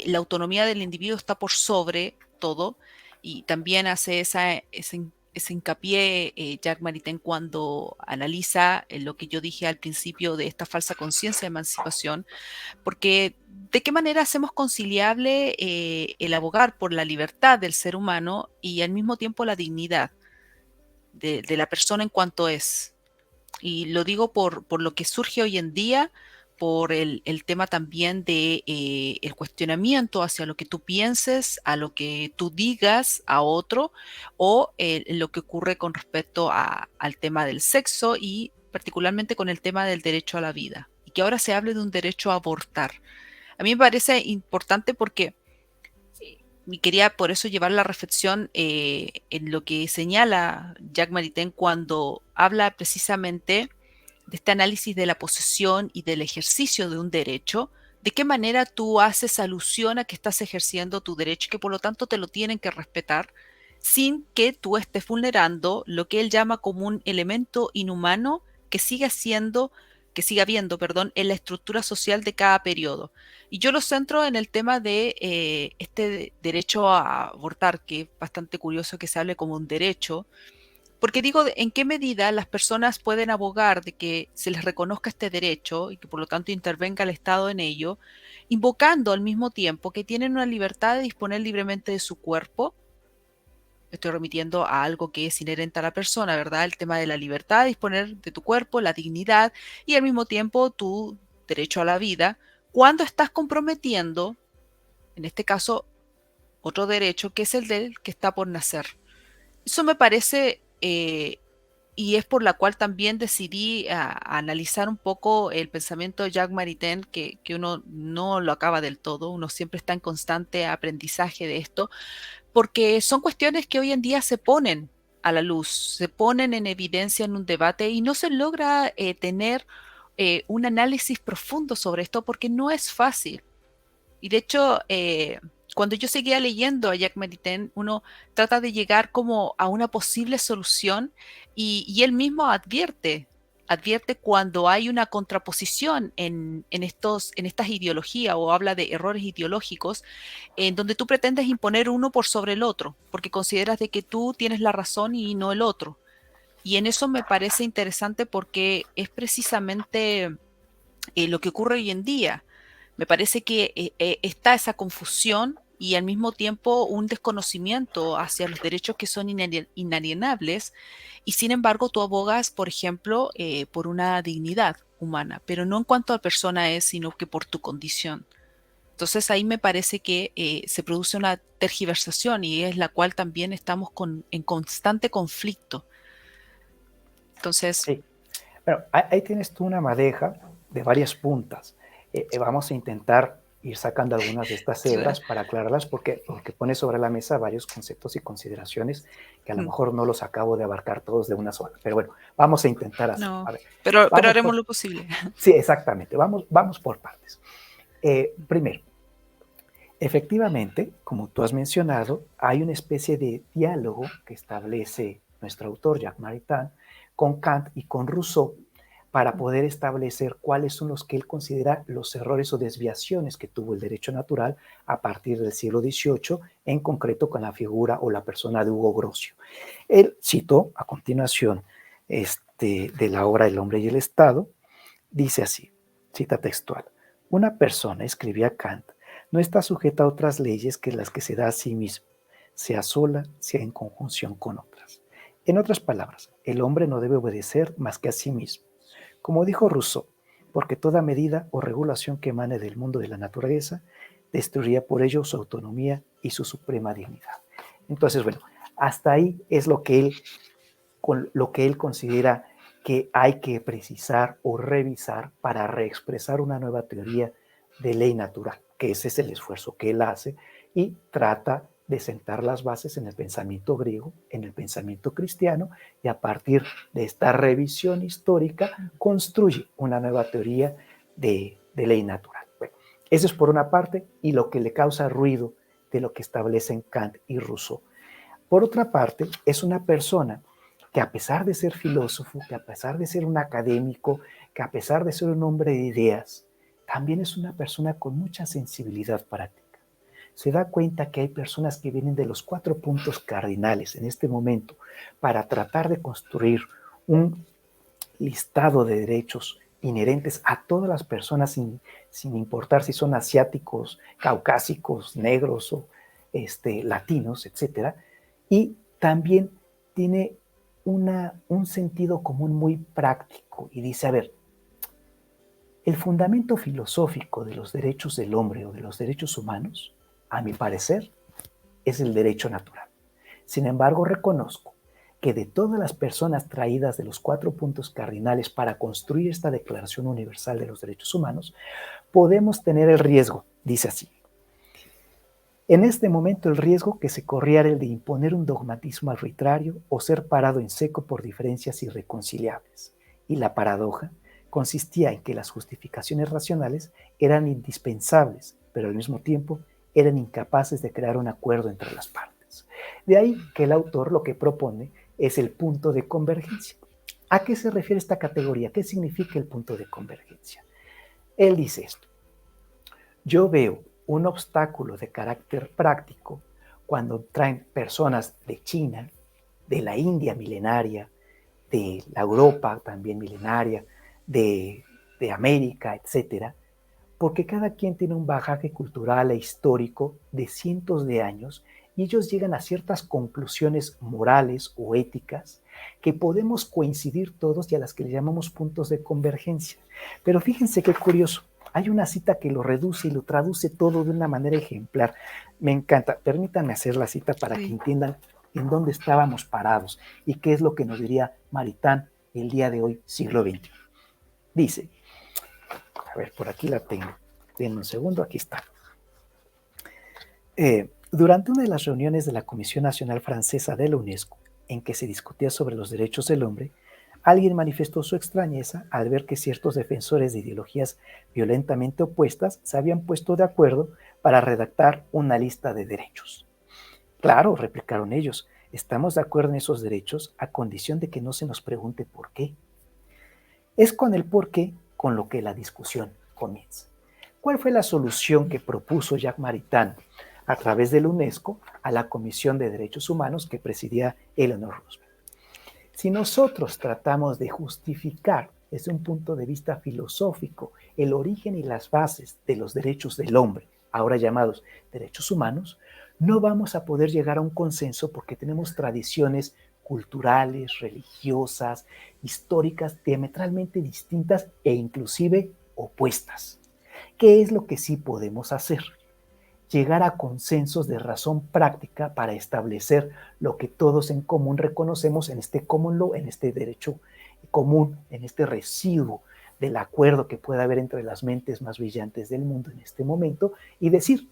la autonomía del individuo está por sobre todo y también hace ese hincapié Jacques Maritain cuando analiza lo que yo dije al principio de esta falsa conciencia de emancipación, porque ¿de qué manera hacemos conciliable el abogar por la libertad del ser humano y al mismo tiempo la dignidad de la persona en cuanto es? Y lo digo por lo que surge hoy en día, por el tema también de el cuestionamiento hacia lo que tú pienses, a lo que tú digas a otro, o lo que ocurre con respecto al tema del sexo y particularmente con el tema del derecho a la vida. Y que ahora se hable de un derecho a abortar. A mí me parece importante porque y quería por eso llevar la reflexión en lo que señala Jacques Maritain cuando habla precisamente de este análisis de la posesión y del ejercicio de un derecho, de qué manera tú haces alusión a que estás ejerciendo tu derecho y que por lo tanto te lo tienen que respetar sin que tú estés vulnerando lo que él llama como un elemento inhumano que siga siendo, que siga habiendo, perdón, en la estructura social de cada periodo. Y yo lo centro en el tema de este derecho a abortar, que es bastante curioso que se hable como un derecho, porque digo, ¿en qué medida las personas pueden abogar de que se les reconozca este derecho y que por lo tanto intervenga el Estado en ello, invocando al mismo tiempo que tienen una libertad de disponer libremente de su cuerpo? Estoy remitiendo a algo que es inherente a la persona, ¿verdad? El tema de la libertad de disponer de tu cuerpo, la dignidad y al mismo tiempo tu derecho a la vida, cuando estás comprometiendo, en este caso, otro derecho que es el del que está por nacer. Eso me parece y es por la cual también decidí a analizar un poco el pensamiento de Jacques Maritain, que uno no lo acaba del todo, uno siempre está en constante aprendizaje de esto, porque son cuestiones que hoy en día se ponen a la luz, se ponen en evidencia en un debate y no se logra tener un análisis profundo sobre esto porque no es fácil. Y de hecho, cuando yo seguía leyendo a Jacques Maritain, uno trata de llegar como a una posible solución y él mismo advierte cuando hay una contraposición en estas ideologías o habla de errores ideológicos en donde tú pretendes imponer uno por sobre el otro, porque consideras de que tú tienes la razón y no el otro. Y en eso me parece interesante porque es precisamente lo que ocurre hoy en día. Me parece que está esa confusión y al mismo tiempo un desconocimiento hacia los derechos que son inalienables y sin embargo tú abogas, por ejemplo, por una dignidad humana, pero no en cuanto a persona es, sino que por tu condición. Entonces ahí me parece que se produce una tergiversación y es la cual también estamos en constante conflicto. Entonces, Sí. Bueno, ahí tienes tú una madeja de varias puntas. Vamos a intentar ir sacando algunas de estas claro. hebras para aclararlas porque pone sobre la mesa varios conceptos y consideraciones que a lo Mm, mejor no los acabo de abarcar todos de una sola. Pero bueno, vamos a intentar hacerlo. no, A ver, pero vamos haremos por... lo posible. Sí, exactamente. Vamos por partes. Primero, efectivamente, como tú has mencionado, hay una especie de diálogo que establece nuestro autor, Jacques Maritain, con Kant y con Rousseau para poder establecer cuáles son los que él considera los errores o desviaciones que tuvo el derecho natural a partir del siglo XVIII, en concreto con la figura o la persona de Hugo Grocio. Él citó a continuación de la obra El hombre y el Estado, dice así, cita textual, una persona, escribía Kant, no está sujeta a otras leyes que las que se da a sí mismo, sea sola, sea en conjunción con otras. En otras palabras, el hombre no debe obedecer más que a sí mismo. Como dijo Rousseau, porque toda medida o regulación que emane del mundo de la naturaleza destruiría por ello su autonomía y su suprema dignidad. Entonces, bueno, hasta ahí es lo que él considera que hay que precisar o revisar para reexpresar una nueva teoría de ley natural, que ese es el esfuerzo que él hace y trata de sentar las bases en el pensamiento griego, en el pensamiento cristiano, y a partir de esta revisión histórica construye una nueva teoría de ley natural. Bueno, eso es por una parte, y lo que le causa ruido de lo que establecen Kant y Rousseau. Por otra parte, es una persona que, a pesar de ser filósofo, que a pesar de ser un académico, que a pesar de ser un hombre de ideas, también es una persona con mucha sensibilidad práctica. Se da cuenta que hay personas que vienen de los 4 puntos cardinales en este momento para tratar de construir un listado de derechos inherentes a todas las personas sin importar si son asiáticos, caucásicos, negros o latinos, etcétera. Y también tiene un sentido común muy práctico y dice, a ver, el fundamento filosófico de los derechos del hombre o de los derechos humanos, a mi parecer, es el derecho natural. Sin embargo, reconozco que de todas las personas traídas de los 4 puntos cardinales para construir esta Declaración Universal de los Derechos Humanos, podemos tener el riesgo, dice así. En este momento el riesgo que se corría era el de imponer un dogmatismo arbitrario o ser parado en seco por diferencias irreconciliables. Y la paradoja consistía en que las justificaciones racionales eran indispensables, pero al mismo tiempo eran incapaces de crear un acuerdo entre las partes. De ahí que el autor lo que propone es el punto de convergencia. ¿A qué se refiere esta categoría? ¿Qué significa el punto de convergencia? Él dice esto. Yo veo un obstáculo de carácter práctico cuando traen personas de China, de la India milenaria, de la Europa también milenaria, de América, etcétera, porque cada quien tiene un bagaje cultural e histórico de cientos de años y ellos llegan a ciertas conclusiones morales o éticas que podemos coincidir todos y a las que le llamamos puntos de convergencia. Pero fíjense qué curioso, hay una cita que lo reduce y lo traduce todo de una manera ejemplar. Me encanta, permítanme hacer la cita para que entiendan en dónde estábamos parados y qué es lo que nos diría Maritain el día de hoy, siglo XXI. Dice, a ver, por aquí la tengo. Denme un segundo, aquí está. Durante una de las reuniones de la Comisión Nacional Francesa de la UNESCO, en que se discutía sobre los derechos del hombre, alguien manifestó su extrañeza al ver que ciertos defensores de ideologías violentamente opuestas se habían puesto de acuerdo para redactar una lista de derechos. Claro, replicaron ellos, estamos de acuerdo en esos derechos a condición de que no se nos pregunte por qué. Es con el por qué con lo que la discusión comienza. ¿Cuál fue la solución que propuso Jacques Maritain a través de la UNESCO a la Comisión de Derechos Humanos que presidía Eleanor Roosevelt? Si nosotros tratamos de justificar desde un punto de vista filosófico el origen y las bases de los derechos del hombre, ahora llamados derechos humanos, no vamos a poder llegar a un consenso porque tenemos tradiciones culturales, religiosas, históricas, diametralmente distintas e inclusive opuestas. ¿Qué es lo que sí podemos hacer? Llegar a consensos de razón práctica para establecer lo que todos en común reconocemos en este common law, en este derecho común, en este residuo del acuerdo que pueda haber entre las mentes más brillantes del mundo en este momento y decir,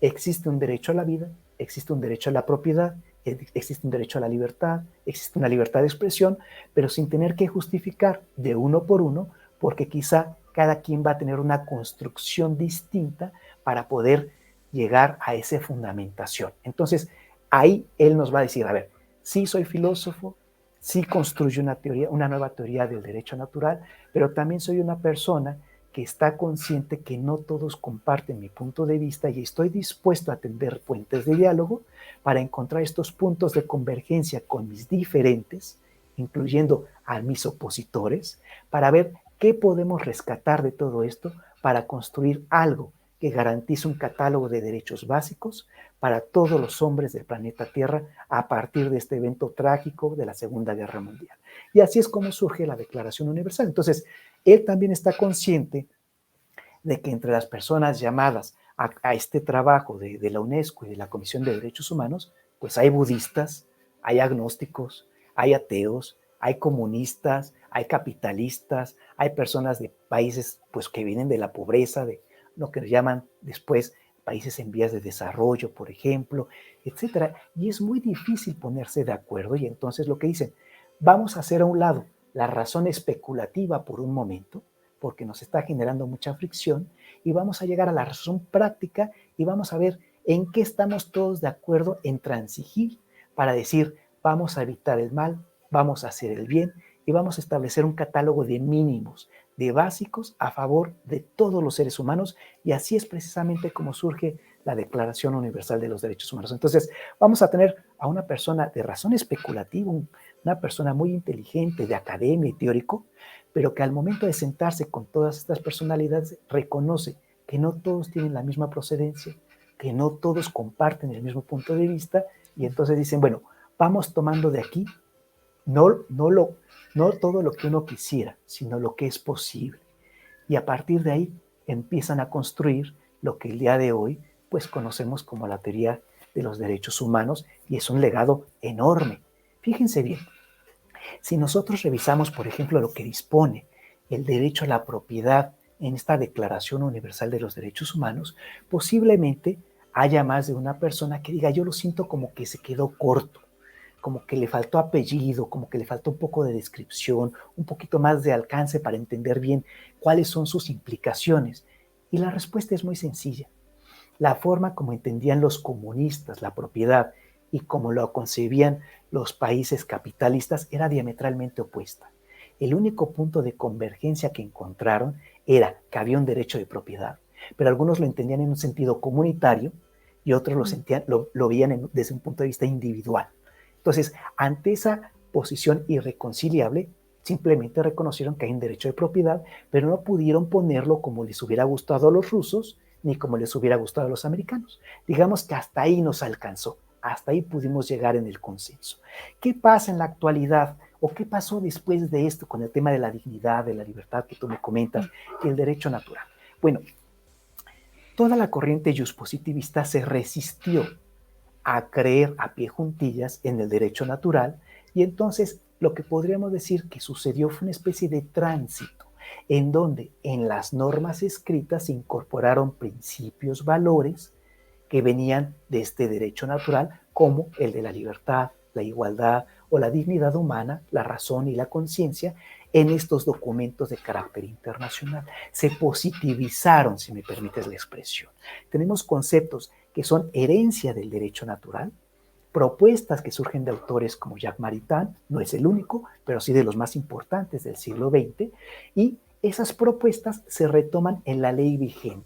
existe un derecho a la vida, existe un derecho a la propiedad, existe un derecho a la libertad, existe una libertad de expresión, pero sin tener que justificar de uno por uno, porque quizá cada quien va a tener una construcción distinta para poder llegar a esa fundamentación. Entonces, ahí él nos va a decir, a ver, sí soy filósofo, sí construyo una teoría, una nueva teoría del derecho natural, pero también soy una persona que está consciente que no todos comparten mi punto de vista y estoy dispuesto a tender puentes de diálogo para encontrar estos puntos de convergencia con mis diferentes, incluyendo a mis opositores, para ver qué podemos rescatar de todo esto para construir algo que garantice un catálogo de derechos básicos para todos los hombres del planeta Tierra a partir de este evento trágico de la Segunda Guerra Mundial. Y así es como surge la Declaración Universal. Entonces, él también está consciente de que entre las personas llamadas a este trabajo de la UNESCO y de la Comisión de Derechos Humanos, pues hay budistas, hay agnósticos, hay ateos, hay comunistas, hay capitalistas, hay personas de países pues, que vienen de la pobreza, de lo que llaman después países en vías de desarrollo, por ejemplo, etcétera. Y es muy difícil ponerse de acuerdo y entonces lo que dicen, vamos a hacer a un lado la razón especulativa por un momento, porque nos está generando mucha fricción, y vamos a llegar a la razón práctica y vamos a ver en qué estamos todos de acuerdo en transigir para decir, vamos a evitar el mal, vamos a hacer el bien y vamos a establecer un catálogo de mínimos, de básicos a favor de todos los seres humanos, y así es precisamente como surge la Declaración Universal de los Derechos Humanos. Entonces, vamos a tener a una persona de razón especulativa, una persona muy inteligente, de academia y teórico, pero que al momento de sentarse con todas estas personalidades reconoce que no todos tienen la misma procedencia, que no todos comparten el mismo punto de vista, y entonces dicen, bueno, vamos tomando de aquí no todo lo que uno quisiera, sino lo que es posible. Y a partir de ahí empiezan a construir lo que el día de hoy pues conocemos como la teoría de los derechos humanos, y es un legado enorme. Fíjense bien, si nosotros revisamos, por ejemplo, lo que dispone el derecho a la propiedad en esta Declaración Universal de los Derechos Humanos, posiblemente haya más de una persona que diga, yo lo siento como que se quedó corto, como que le faltó apellido, como que le faltó un poco de descripción, un poquito más de alcance para entender bien cuáles son sus implicaciones. Y la respuesta es muy sencilla. La forma como entendían los comunistas la propiedad y como lo concebían los países capitalistas era diametralmente opuesta. El único punto de convergencia que encontraron era que había un derecho de propiedad, pero algunos lo entendían en un sentido comunitario y otros lo veían desde un punto de vista individual. Entonces, ante esa posición irreconciliable, simplemente reconocieron que hay un derecho de propiedad, pero no pudieron ponerlo como les hubiera gustado a los rusos, ni como les hubiera gustado a los americanos. Digamos que hasta ahí nos alcanzó, hasta ahí pudimos llegar en el consenso. ¿Qué pasa en la actualidad? ¿O qué pasó después de esto con el tema de la dignidad, de la libertad que tú me comentas, y el derecho natural? Bueno, toda la corriente juspositivista se resistió a creer a pie juntillas en el derecho natural, y entonces lo que podríamos decir que sucedió fue una especie de tránsito en donde en las normas escritas se incorporaron principios, valores que venían de este derecho natural, como el de la libertad, la igualdad o la dignidad humana, la razón y la conciencia, en estos documentos de carácter internacional. Se positivizaron, si me permites la expresión. Tenemos conceptos que son herencia del derecho natural, propuestas que surgen de autores como Jacques Maritain, no es el único, pero sí de los más importantes del siglo XX, y esas propuestas se retoman en la ley vigente.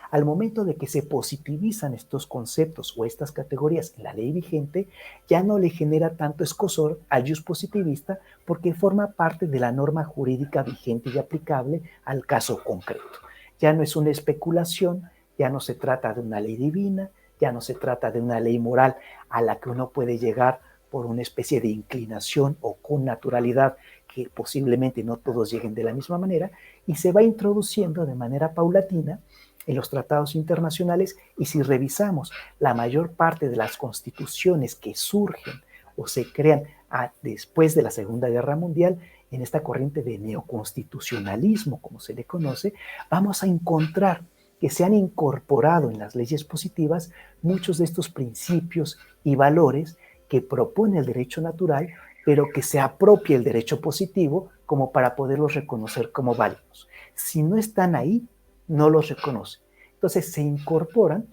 Al momento de que se positivizan estos conceptos o estas categorías en la ley vigente, ya no le genera tanto escozor al juspositivista porque forma parte de la norma jurídica vigente y aplicable al caso concreto. Ya no es una especulación, ya no se trata de una ley divina, ya no se trata de una ley moral a la que uno puede llegar por una especie de inclinación o con naturalidad, que posiblemente no todos lleguen de la misma manera, y se va introduciendo de manera paulatina en los tratados internacionales. Y si revisamos la mayor parte de las constituciones que surgen o se crean después de la Segunda Guerra Mundial, en esta corriente de neoconstitucionalismo, como se le conoce, vamos a encontrar que se han incorporado en las leyes positivas muchos de estos principios y valores que propone el derecho natural, pero que se apropia el derecho positivo como para poderlos reconocer como válidos. Si no están ahí, no los reconoce. Entonces se incorporan,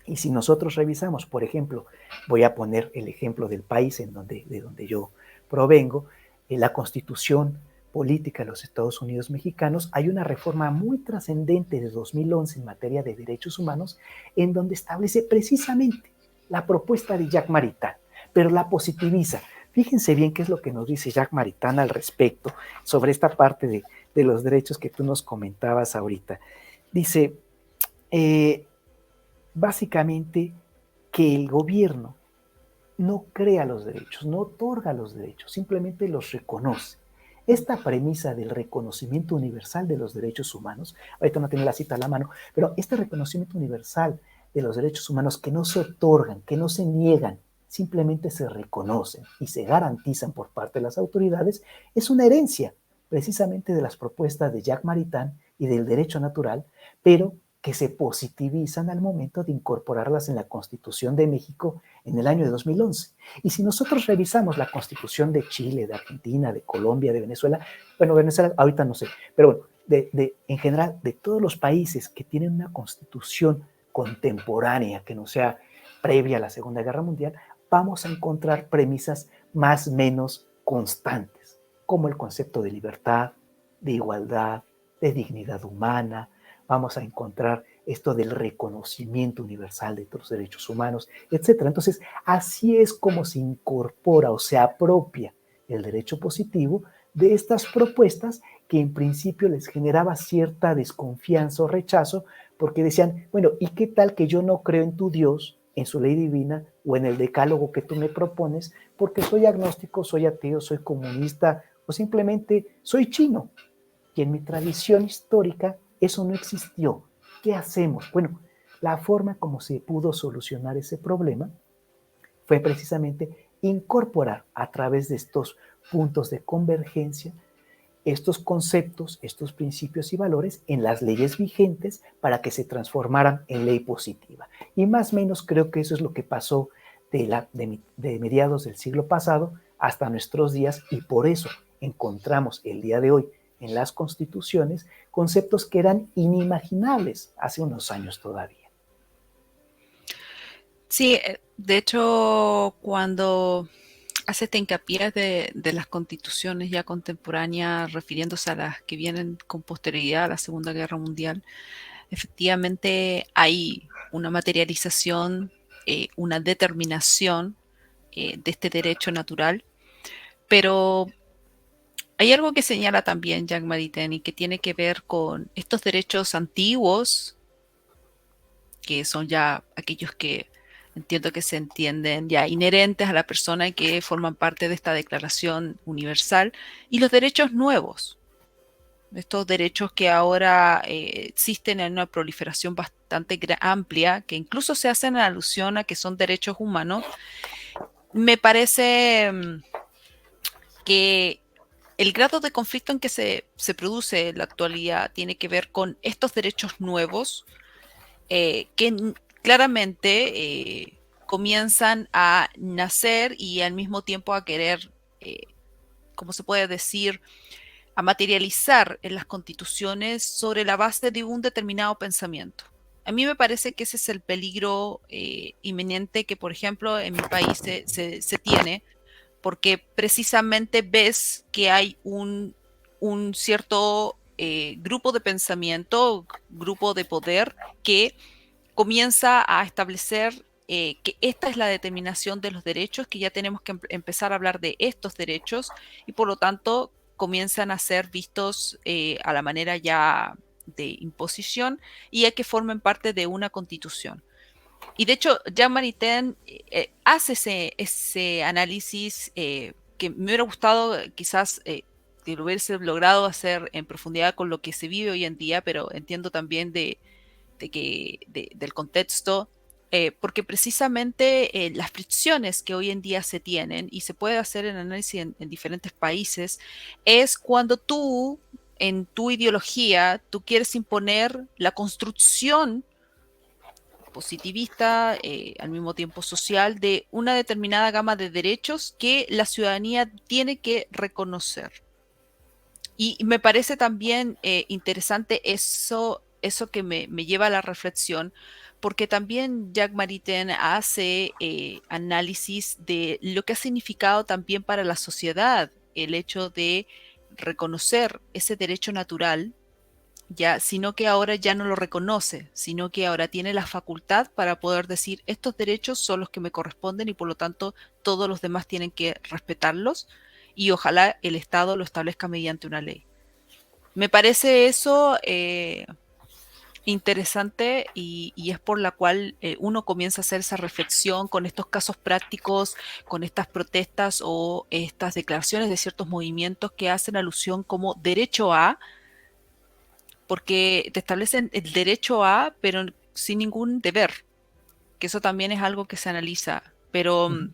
y si nosotros revisamos, por ejemplo, voy a poner el ejemplo del país de donde yo provengo, en la Constitución Política de los Estados Unidos Mexicanos, hay una reforma muy trascendente de 2011 en materia de derechos humanos, en donde establece precisamente la propuesta de Jacques Maritain, pero la positiviza. Fíjense bien qué es lo que nos dice Jacques Maritain al respecto sobre esta parte de los derechos que tú nos comentabas ahorita. Dice, Eh, básicamente que el gobierno no crea los derechos, no otorga los derechos, simplemente los reconoce. Esta premisa del reconocimiento universal de los derechos humanos, ahorita no tengo la cita a la mano, pero este reconocimiento universal de los derechos humanos que no se otorgan, que no se niegan, simplemente se reconocen y se garantizan por parte de las autoridades, es una herencia precisamente de las propuestas de Jacques Maritain y del derecho natural, pero que se positivizan al momento de incorporarlas en la Constitución de México en el año de 2011. Y si nosotros revisamos la Constitución de Chile, de Argentina, de Colombia, de Venezuela, bueno, Venezuela ahorita no sé, pero bueno, en general, de todos los países que tienen una constitución contemporánea, que no sea previa a la Segunda Guerra Mundial, vamos a encontrar premisas más o menos constantes, como el concepto de libertad, de igualdad, de dignidad humana. Vamos a encontrar esto del reconocimiento universal de los derechos humanos, etcétera. Entonces, así es como se incorpora o se apropia el derecho positivo de estas propuestas que en principio les generaba cierta desconfianza o rechazo, porque decían, bueno, ¿y qué tal que yo no creo en tu Dios, en su ley divina o en el decálogo que tú me propones, porque soy agnóstico, soy ateo, soy comunista o simplemente soy chino? Y en mi tradición histórica eso no existió. ¿Qué hacemos? Bueno, la forma como se pudo solucionar ese problema fue precisamente incorporar a través de estos puntos de convergencia estos conceptos, estos principios y valores en las leyes vigentes para que se transformaran en ley positiva. Y más o menos creo que eso es lo que pasó de mediados del siglo pasado hasta nuestros días, y por eso encontramos el día de hoy en las constituciones conceptos que eran inimaginables hace unos años todavía. Sí, de hecho, cuando hace este hincapié de las constituciones ya contemporáneas, refiriéndose a las que vienen con posterioridad a la Segunda Guerra Mundial, efectivamente hay una materialización, una determinación de este derecho natural, pero hay algo que señala también Jacques Maritain y que tiene que ver con estos derechos antiguos, que son ya aquellos que entiendo que se entienden ya inherentes a la persona y que forman parte de esta declaración universal, y los derechos nuevos, estos derechos que ahora existen en una proliferación bastante amplia, que incluso se hacen alusión a que son derechos humanos. Me parece que el grado de conflicto en que se produce en la actualidad tiene que ver con estos derechos nuevos que claramente comienzan a nacer y al mismo tiempo a querer, ¿cómo se puede decir?, a materializar en las constituciones sobre la base de un determinado pensamiento. A mí me parece que ese es el peligro inminente que, por ejemplo, en mi país se tiene, porque precisamente ves que hay un cierto grupo de pensamiento, grupo de poder que comienza a establecer que esta es la determinación de los derechos, que ya tenemos que empezar a hablar de estos derechos y por lo tanto comienzan a ser vistos a la manera ya de imposición y a que formen parte de una constitución. Y de hecho, Jean Maritain hace ese análisis que me hubiera gustado quizás que lo hubiese logrado hacer en profundidad con lo que se vive hoy en día, pero entiendo también del contexto, porque precisamente las fricciones que hoy en día se tienen y se puede hacer en análisis en diferentes países es cuando tú, en tu ideología, tú quieres imponer la construcción positivista, al mismo tiempo social, de una determinada gama de derechos que la ciudadanía tiene que reconocer. Y me parece también interesante eso que me lleva a la reflexión, porque también Jacques Maritain hace análisis de lo que ha significado también para la sociedad el hecho de reconocer ese derecho natural, ya, sino que ahora ya no lo reconoce, sino que ahora tiene la facultad para poder decir estos derechos son los que me corresponden y por lo tanto todos los demás tienen que respetarlos y ojalá el Estado lo establezca mediante una ley. Me parece eso interesante y es por la cual uno comienza a hacer esa reflexión con estos casos prácticos, con estas protestas o estas declaraciones de ciertos movimientos que hacen alusión como derecho a, porque te establecen el derecho a, pero sin ningún deber, que eso también es algo que se analiza. Pero Ujú.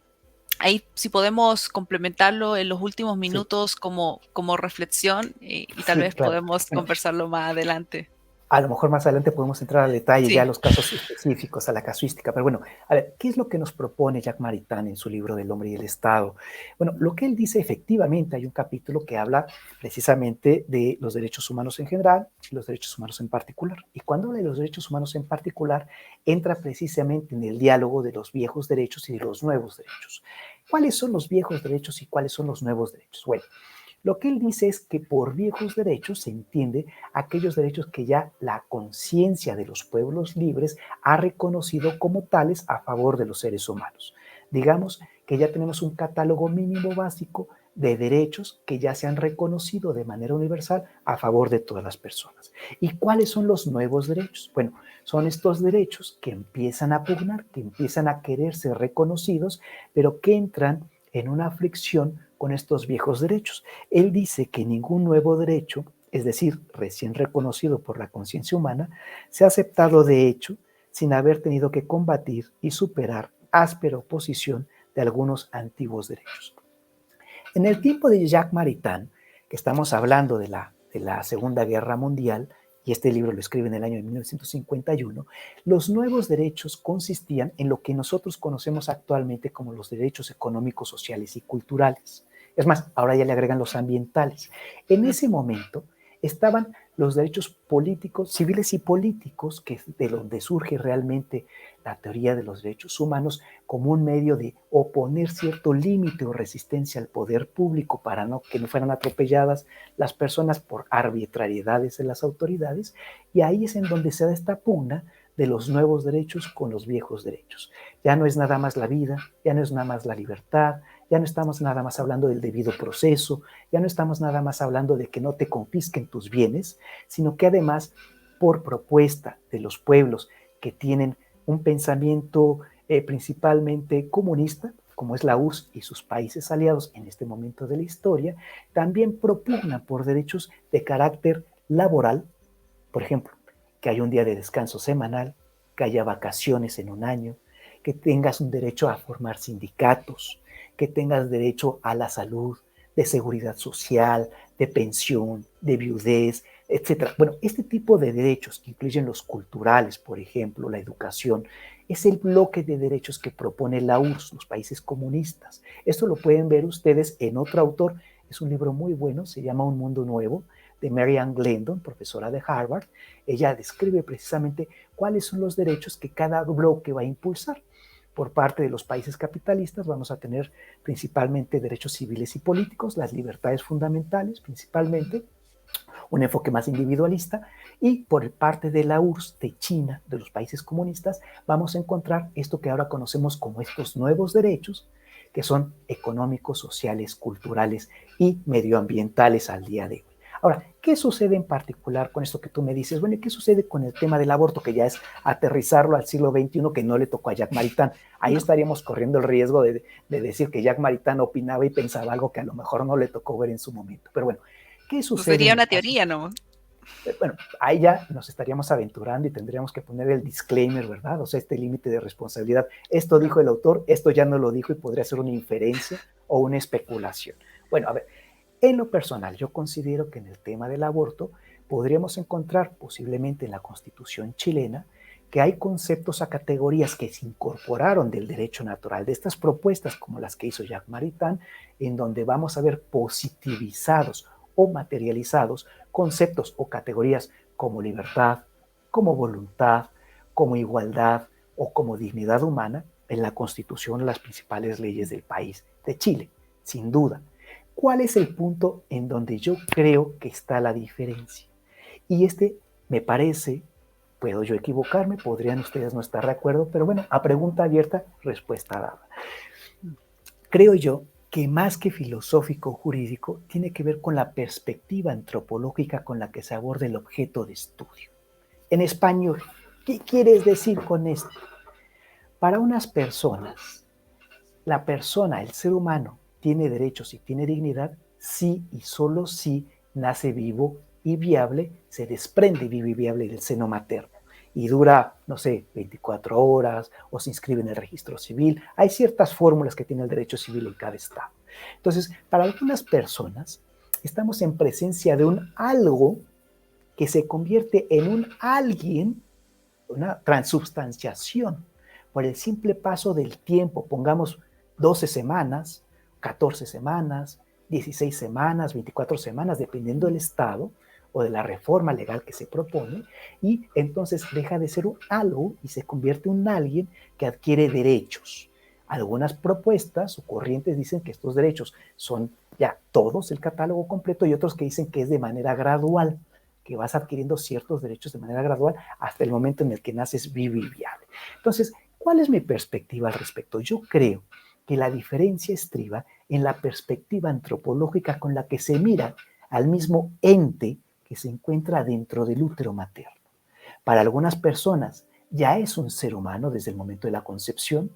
ahí si podemos complementarlo en los últimos Sí, minutos como reflexión y tal sí, vez claro. podemos Bueno, conversarlo más adelante. a lo mejor más adelante podemos entrar al detalle ya a Sí. los casos específicos, a la casuística, pero bueno, a ver, ¿qué es lo que nos propone Jacques Maritain en su libro del hombre y el Estado? Bueno, lo que él dice efectivamente, hay un capítulo que habla precisamente de los derechos humanos en general y los derechos humanos en particular. Y cuando habla de los derechos humanos en particular, entra precisamente en el diálogo de los viejos derechos y de los nuevos derechos. ¿Cuáles son los viejos derechos y cuáles son los nuevos derechos? Bueno, lo que él dice es que por viejos derechos se entiende aquellos derechos que ya la conciencia de los pueblos libres ha reconocido como tales a favor de los seres humanos. Digamos que ya tenemos un catálogo mínimo básico de derechos que ya se han reconocido de manera universal a favor de todas las personas. ¿Y cuáles son los nuevos derechos? Bueno, son estos derechos que empiezan a pugnar, que empiezan a querer ser reconocidos, pero que entran en una fricción con estos viejos derechos. Él dice que ningún nuevo derecho, es decir, recién reconocido por la conciencia humana, se ha aceptado de hecho sin haber tenido que combatir y superar áspera oposición de algunos antiguos derechos. En el tiempo de Jacques Maritain, que estamos hablando de la Segunda Guerra Mundial, y este libro lo escribe en el año de 1951, los nuevos derechos consistían en lo que nosotros conocemos actualmente como los derechos económicos, sociales y culturales. Es más, ahora ya le agregan los ambientales. En ese momento estaban los derechos políticos, civiles y políticos, que es de donde surge realmente la teoría de los derechos humanos, como un medio de oponer cierto límite o resistencia al poder público para que no fueran atropelladas las personas por arbitrariedades de las autoridades, y ahí es en donde se da esta pugna de los nuevos derechos con los viejos derechos. Ya no es nada más la vida, ya no es nada más la libertad, ya no estamos nada más hablando del debido proceso, ya no estamos nada más hablando de que no te confisquen tus bienes, sino que además, por propuesta de los pueblos que tienen un pensamiento principalmente comunista, como es la URSS y sus países aliados en este momento de la historia, también propugnan por derechos de carácter laboral, por ejemplo, que haya un día de descanso semanal, que haya vacaciones en un año, que tengas un derecho a formar sindicatos, que tengas derecho a la salud, de seguridad social, de pensión, de viudez, etcétera. Bueno, este tipo de derechos que incluyen los culturales, por ejemplo, la educación, es el bloque de derechos que propone la URSS, los países comunistas. Esto lo pueden ver ustedes en otro autor, es un libro muy bueno, se llama Un Mundo Nuevo, de Mary Ann Glendon, profesora de Harvard. Ella describe precisamente cuáles son los derechos que cada bloque va a impulsar. Por parte de los países capitalistas vamos a tener principalmente derechos civiles y políticos, las libertades fundamentales principalmente, un enfoque más individualista, y por parte de la URSS, de China, de los países comunistas, vamos a encontrar esto que ahora conocemos como estos nuevos derechos, que son económicos, sociales, culturales y medioambientales al día de hoy. Ahora, ¿qué sucede en particular con esto que tú me dices? Bueno, ¿qué sucede con el tema del aborto, que ya es aterrizarlo al siglo XXI, que no le tocó a Jacques Maritain? Ahí No, estaríamos corriendo el riesgo de decir que Jacques Maritain opinaba y pensaba algo que a lo mejor no le tocó ver en su momento. Pero bueno, ¿qué no sucede sería en el una caso? teoría, ¿no? Bueno, ahí ya nos estaríamos aventurando y tendríamos que poner el disclaimer, ¿verdad? O sea, este límite de responsabilidad. Esto dijo el autor, esto ya no lo dijo y podría ser una inferencia o una especulación. Bueno, a ver, en lo personal, yo considero que en el tema del aborto podríamos encontrar posiblemente en la Constitución chilena que hay conceptos a categorías que se incorporaron del derecho natural, de estas propuestas como las que hizo Jacques Maritain, en donde vamos a ver positivizados o materializados conceptos o categorías como libertad, como voluntad, como igualdad o como dignidad humana en la Constitución o las principales leyes del país de Chile, sin duda. ¿Cuál es el punto en donde yo creo que está la diferencia? Y este me parece, puedo yo equivocarme, podrían ustedes no estar de acuerdo, pero bueno, a pregunta abierta, respuesta dada. Creo yo que más que filosófico o jurídico, tiene que ver con la perspectiva antropológica con la que se aborda el objeto de estudio. en español. ¿Qué quieres decir con esto? Para unas personas, la persona, el ser humano, tiene derechos y tiene dignidad si y solo si nace vivo y viable, se desprende vivo y viable del seno materno y dura, no sé, 24 horas o se inscribe en el registro civil. Hay ciertas fórmulas que tiene el derecho civil en cada estado. Entonces, para algunas personas, estamos en presencia de un algo que se convierte en un alguien, una transubstanciación, por el simple paso del tiempo, pongamos 12 semanas, 14 semanas, 16 semanas, 24 semanas, dependiendo del estado o de la reforma legal que se propone, y entonces deja de ser un algo y se convierte en un alguien que adquiere derechos. Algunas propuestas o corrientes dicen que estos derechos son ya todos el catálogo completo y otros que dicen que es de manera gradual, que vas adquiriendo ciertos derechos de manera gradual hasta el momento en el que naces vivo y viable. Entonces, ¿cuál es mi perspectiva al respecto? Yo creo que la diferencia estriba en la perspectiva antropológica con la que se mira al mismo ente que se encuentra dentro del útero materno. Para algunas personas ya es un ser humano desde el momento de la concepción,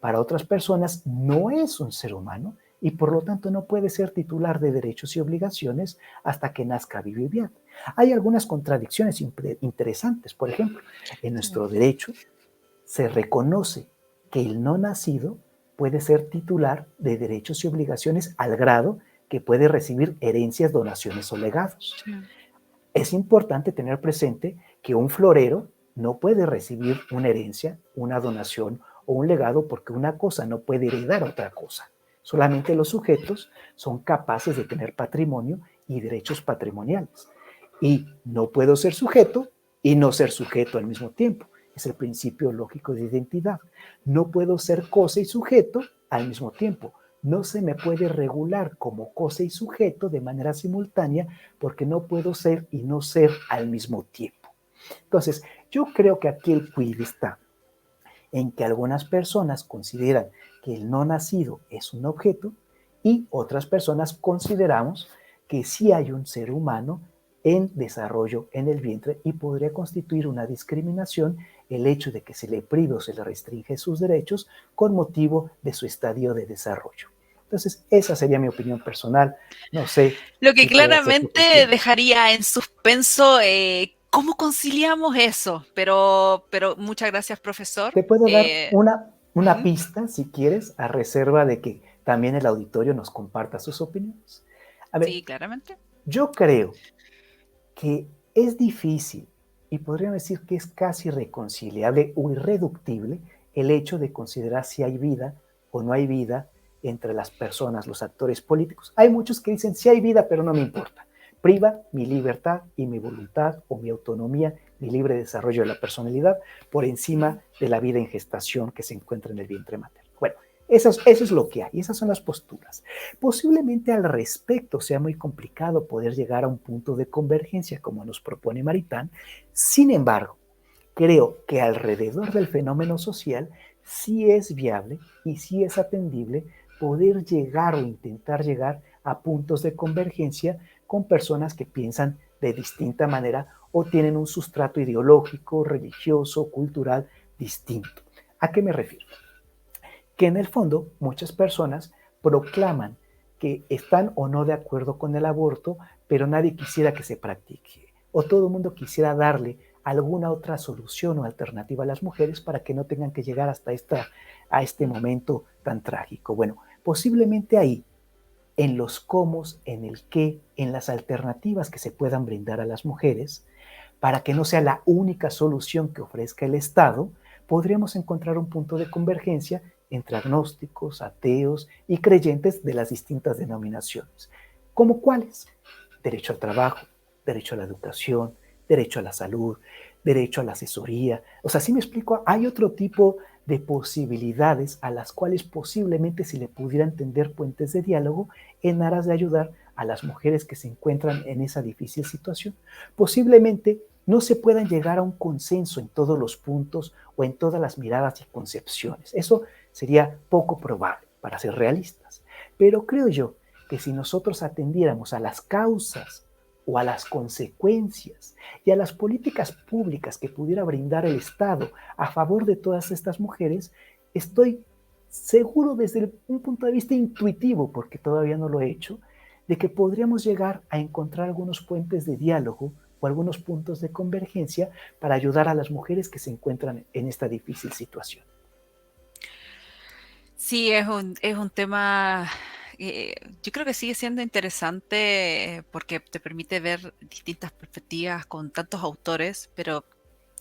para otras personas no es un ser humano y por lo tanto no puede ser titular de derechos y obligaciones hasta que nazca vivo y viable. Hay algunas contradicciones interesantes. Por ejemplo, en nuestro derecho se reconoce que el no nacido puede ser titular de derechos y obligaciones al grado que puede recibir herencias, donaciones o legados. Sí. Es importante tener presente que un florero no puede recibir una herencia, una donación o un legado porque una cosa no puede heredar otra cosa. Solamente los sujetos son capaces de tener patrimonio y derechos patrimoniales. Y no puedo ser sujeto y no ser sujeto al mismo tiempo. Es el principio lógico de identidad. No puedo ser cosa y sujeto al mismo tiempo. No se me puede regular como cosa y sujeto de manera simultánea porque no puedo ser y no ser al mismo tiempo. Entonces, yo creo que aquí el quid está en que algunas personas consideran que el no nacido es un objeto y otras personas consideramos que sí hay un ser humano en desarrollo en el vientre y podría constituir una discriminación el hecho de que se le prive o se le restringe sus derechos con motivo de su estadio de desarrollo. Entonces, esa sería mi opinión personal. No sé Lo que si puede ser claramente suficiente. dejaría en suspenso cómo conciliamos eso, pero muchas gracias, profesor. Te puedo dar una Ujú. pista, si quieres, a reserva de que también el auditorio nos comparta sus opiniones. A ver, Sí, claramente. yo creo que es difícil y podríamos decir que es casi reconciliable o irreductible el hecho de considerar si hay vida o no hay vida entre las personas, los actores políticos. Hay muchos que dicen si hay vida, pero no me importa. Priva mi libertad y mi voluntad o mi autonomía, mi libre desarrollo de la personalidad por encima de la vida en gestación que se encuentra en el vientre materno. Bueno, eso es lo que hay, esas son las posturas. Posiblemente al respecto sea muy complicado poder llegar a un punto de convergencia como nos propone Maritán. Sin embargo, creo que alrededor del fenómeno social sí es viable y sí es atendible poder llegar o intentar llegar a puntos de convergencia con personas que piensan de distinta manera o tienen un sustrato ideológico, religioso, cultural distinto. ¿A qué me refiero? Que en el fondo muchas personas proclaman que están o no de acuerdo con el aborto, pero nadie quisiera que se practique. O todo el mundo quisiera darle alguna otra solución o alternativa a las mujeres para que no tengan que llegar hasta a este momento tan trágico. Bueno, posiblemente ahí, en los cómo, en el qué, en las alternativas que se puedan brindar a las mujeres, para que no sea la única solución que ofrezca el Estado, podríamos encontrar un punto de convergencia entre agnósticos, ateos y creyentes de las distintas denominaciones. ¿Cómo cuáles? Derecho al trabajo, derecho a la educación, derecho a la salud, derecho a la asesoría. O sea, si me explico, hay otro tipo de posibilidades a las cuales posiblemente se le pudieran tender puentes de diálogo en aras de ayudar a las mujeres que se encuentran en esa difícil situación. Posiblemente no se puedan llegar a un consenso en todos los puntos o en todas las miradas y concepciones. Eso sería poco probable, para ser realistas. Pero creo yo que si nosotros atendiéramos a las causas o a las consecuencias y a las políticas públicas que pudiera brindar el Estado a favor de todas estas mujeres, estoy seguro desde un punto de vista intuitivo, porque todavía no lo he hecho, de que podríamos llegar a encontrar algunos puentes de diálogo o algunos puntos de convergencia para ayudar a las mujeres que se encuentran en esta difícil situación. Sí, es un tema, yo creo que sigue siendo interesante porque te permite ver distintas perspectivas con tantos autores, pero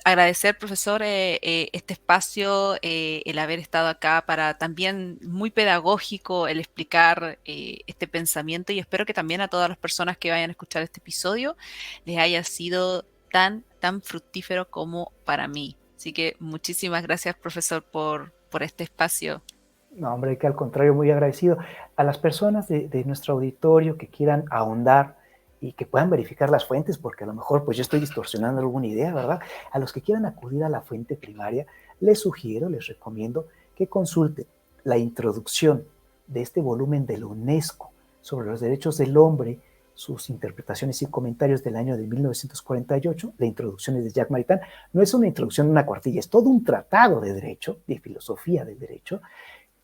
agradecer, profesor, este espacio, el haber estado acá para también muy pedagógico, el explicar este pensamiento y espero que también a todas las personas que vayan a escuchar este episodio les haya sido tan fructífero como para mí. Así que muchísimas gracias, profesor, por este espacio. No, hombre, que al contrario, muy agradecido. A las personas de nuestro auditorio que quieran ahondar y que puedan verificar las fuentes, porque a lo mejor pues yo estoy distorsionando alguna idea, ¿verdad? A los que quieran acudir a la fuente primaria, les sugiero, les recomiendo que consulten la introducción de este volumen de la UNESCO sobre los derechos del hombre, sus interpretaciones y comentarios del año de 1948. La introducción es de Jacques Maritain. No es una introducción de una cuartilla, es todo un tratado de derecho, de filosofía del derecho.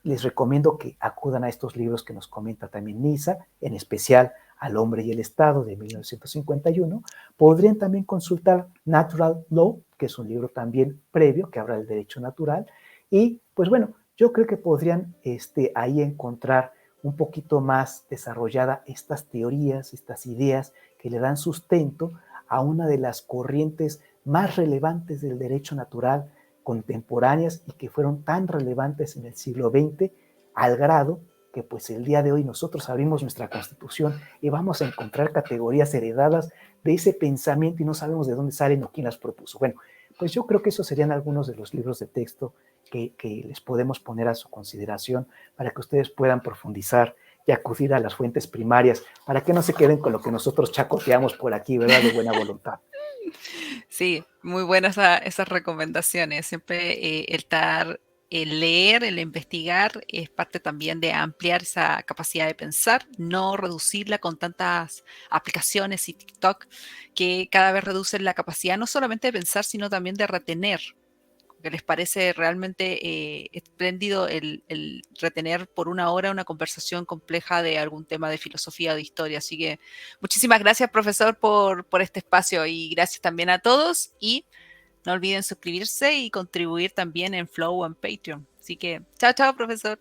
Les recomiendo que acudan a estos libros que nos comenta también Nisa, en especial Al hombre y el Estado de 1951. Podrían también consultar Natural Law, que es un libro también previo que habla del derecho natural. Y pues bueno, yo creo que podrían ahí encontrar un poquito más desarrollada estas teorías, estas ideas que le dan sustento a una de las corrientes más relevantes del derecho natural contemporáneas y que fueron tan relevantes en el siglo XX al grado que pues el día de hoy nosotros abrimos nuestra Constitución y vamos a encontrar categorías heredadas de ese pensamiento y no sabemos de dónde salen o quién las propuso. Bueno, pues yo creo que esos serían algunos de los libros de texto que les podemos poner a su consideración para que ustedes puedan profundizar y acudir a las fuentes primarias para que no se queden con lo que nosotros chacoteamos por aquí, ¿verdad? De buena voluntad. Sí, muy buenas esas recomendaciones. Siempre el leer, el investigar es parte también de ampliar esa capacidad de pensar, no reducirla con tantas aplicaciones y TikTok que cada vez reducen la capacidad no solamente de pensar, sino también de retener. Que les parece realmente espléndido el retener por una hora una conversación compleja de algún tema de filosofía o de historia. Así que muchísimas gracias, profesor, por este espacio y gracias también a todos. Y no olviden suscribirse y contribuir también en Flow o en Patreon. Así que, chao, chao, profesor.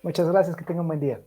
Muchas gracias, que tengan un buen día.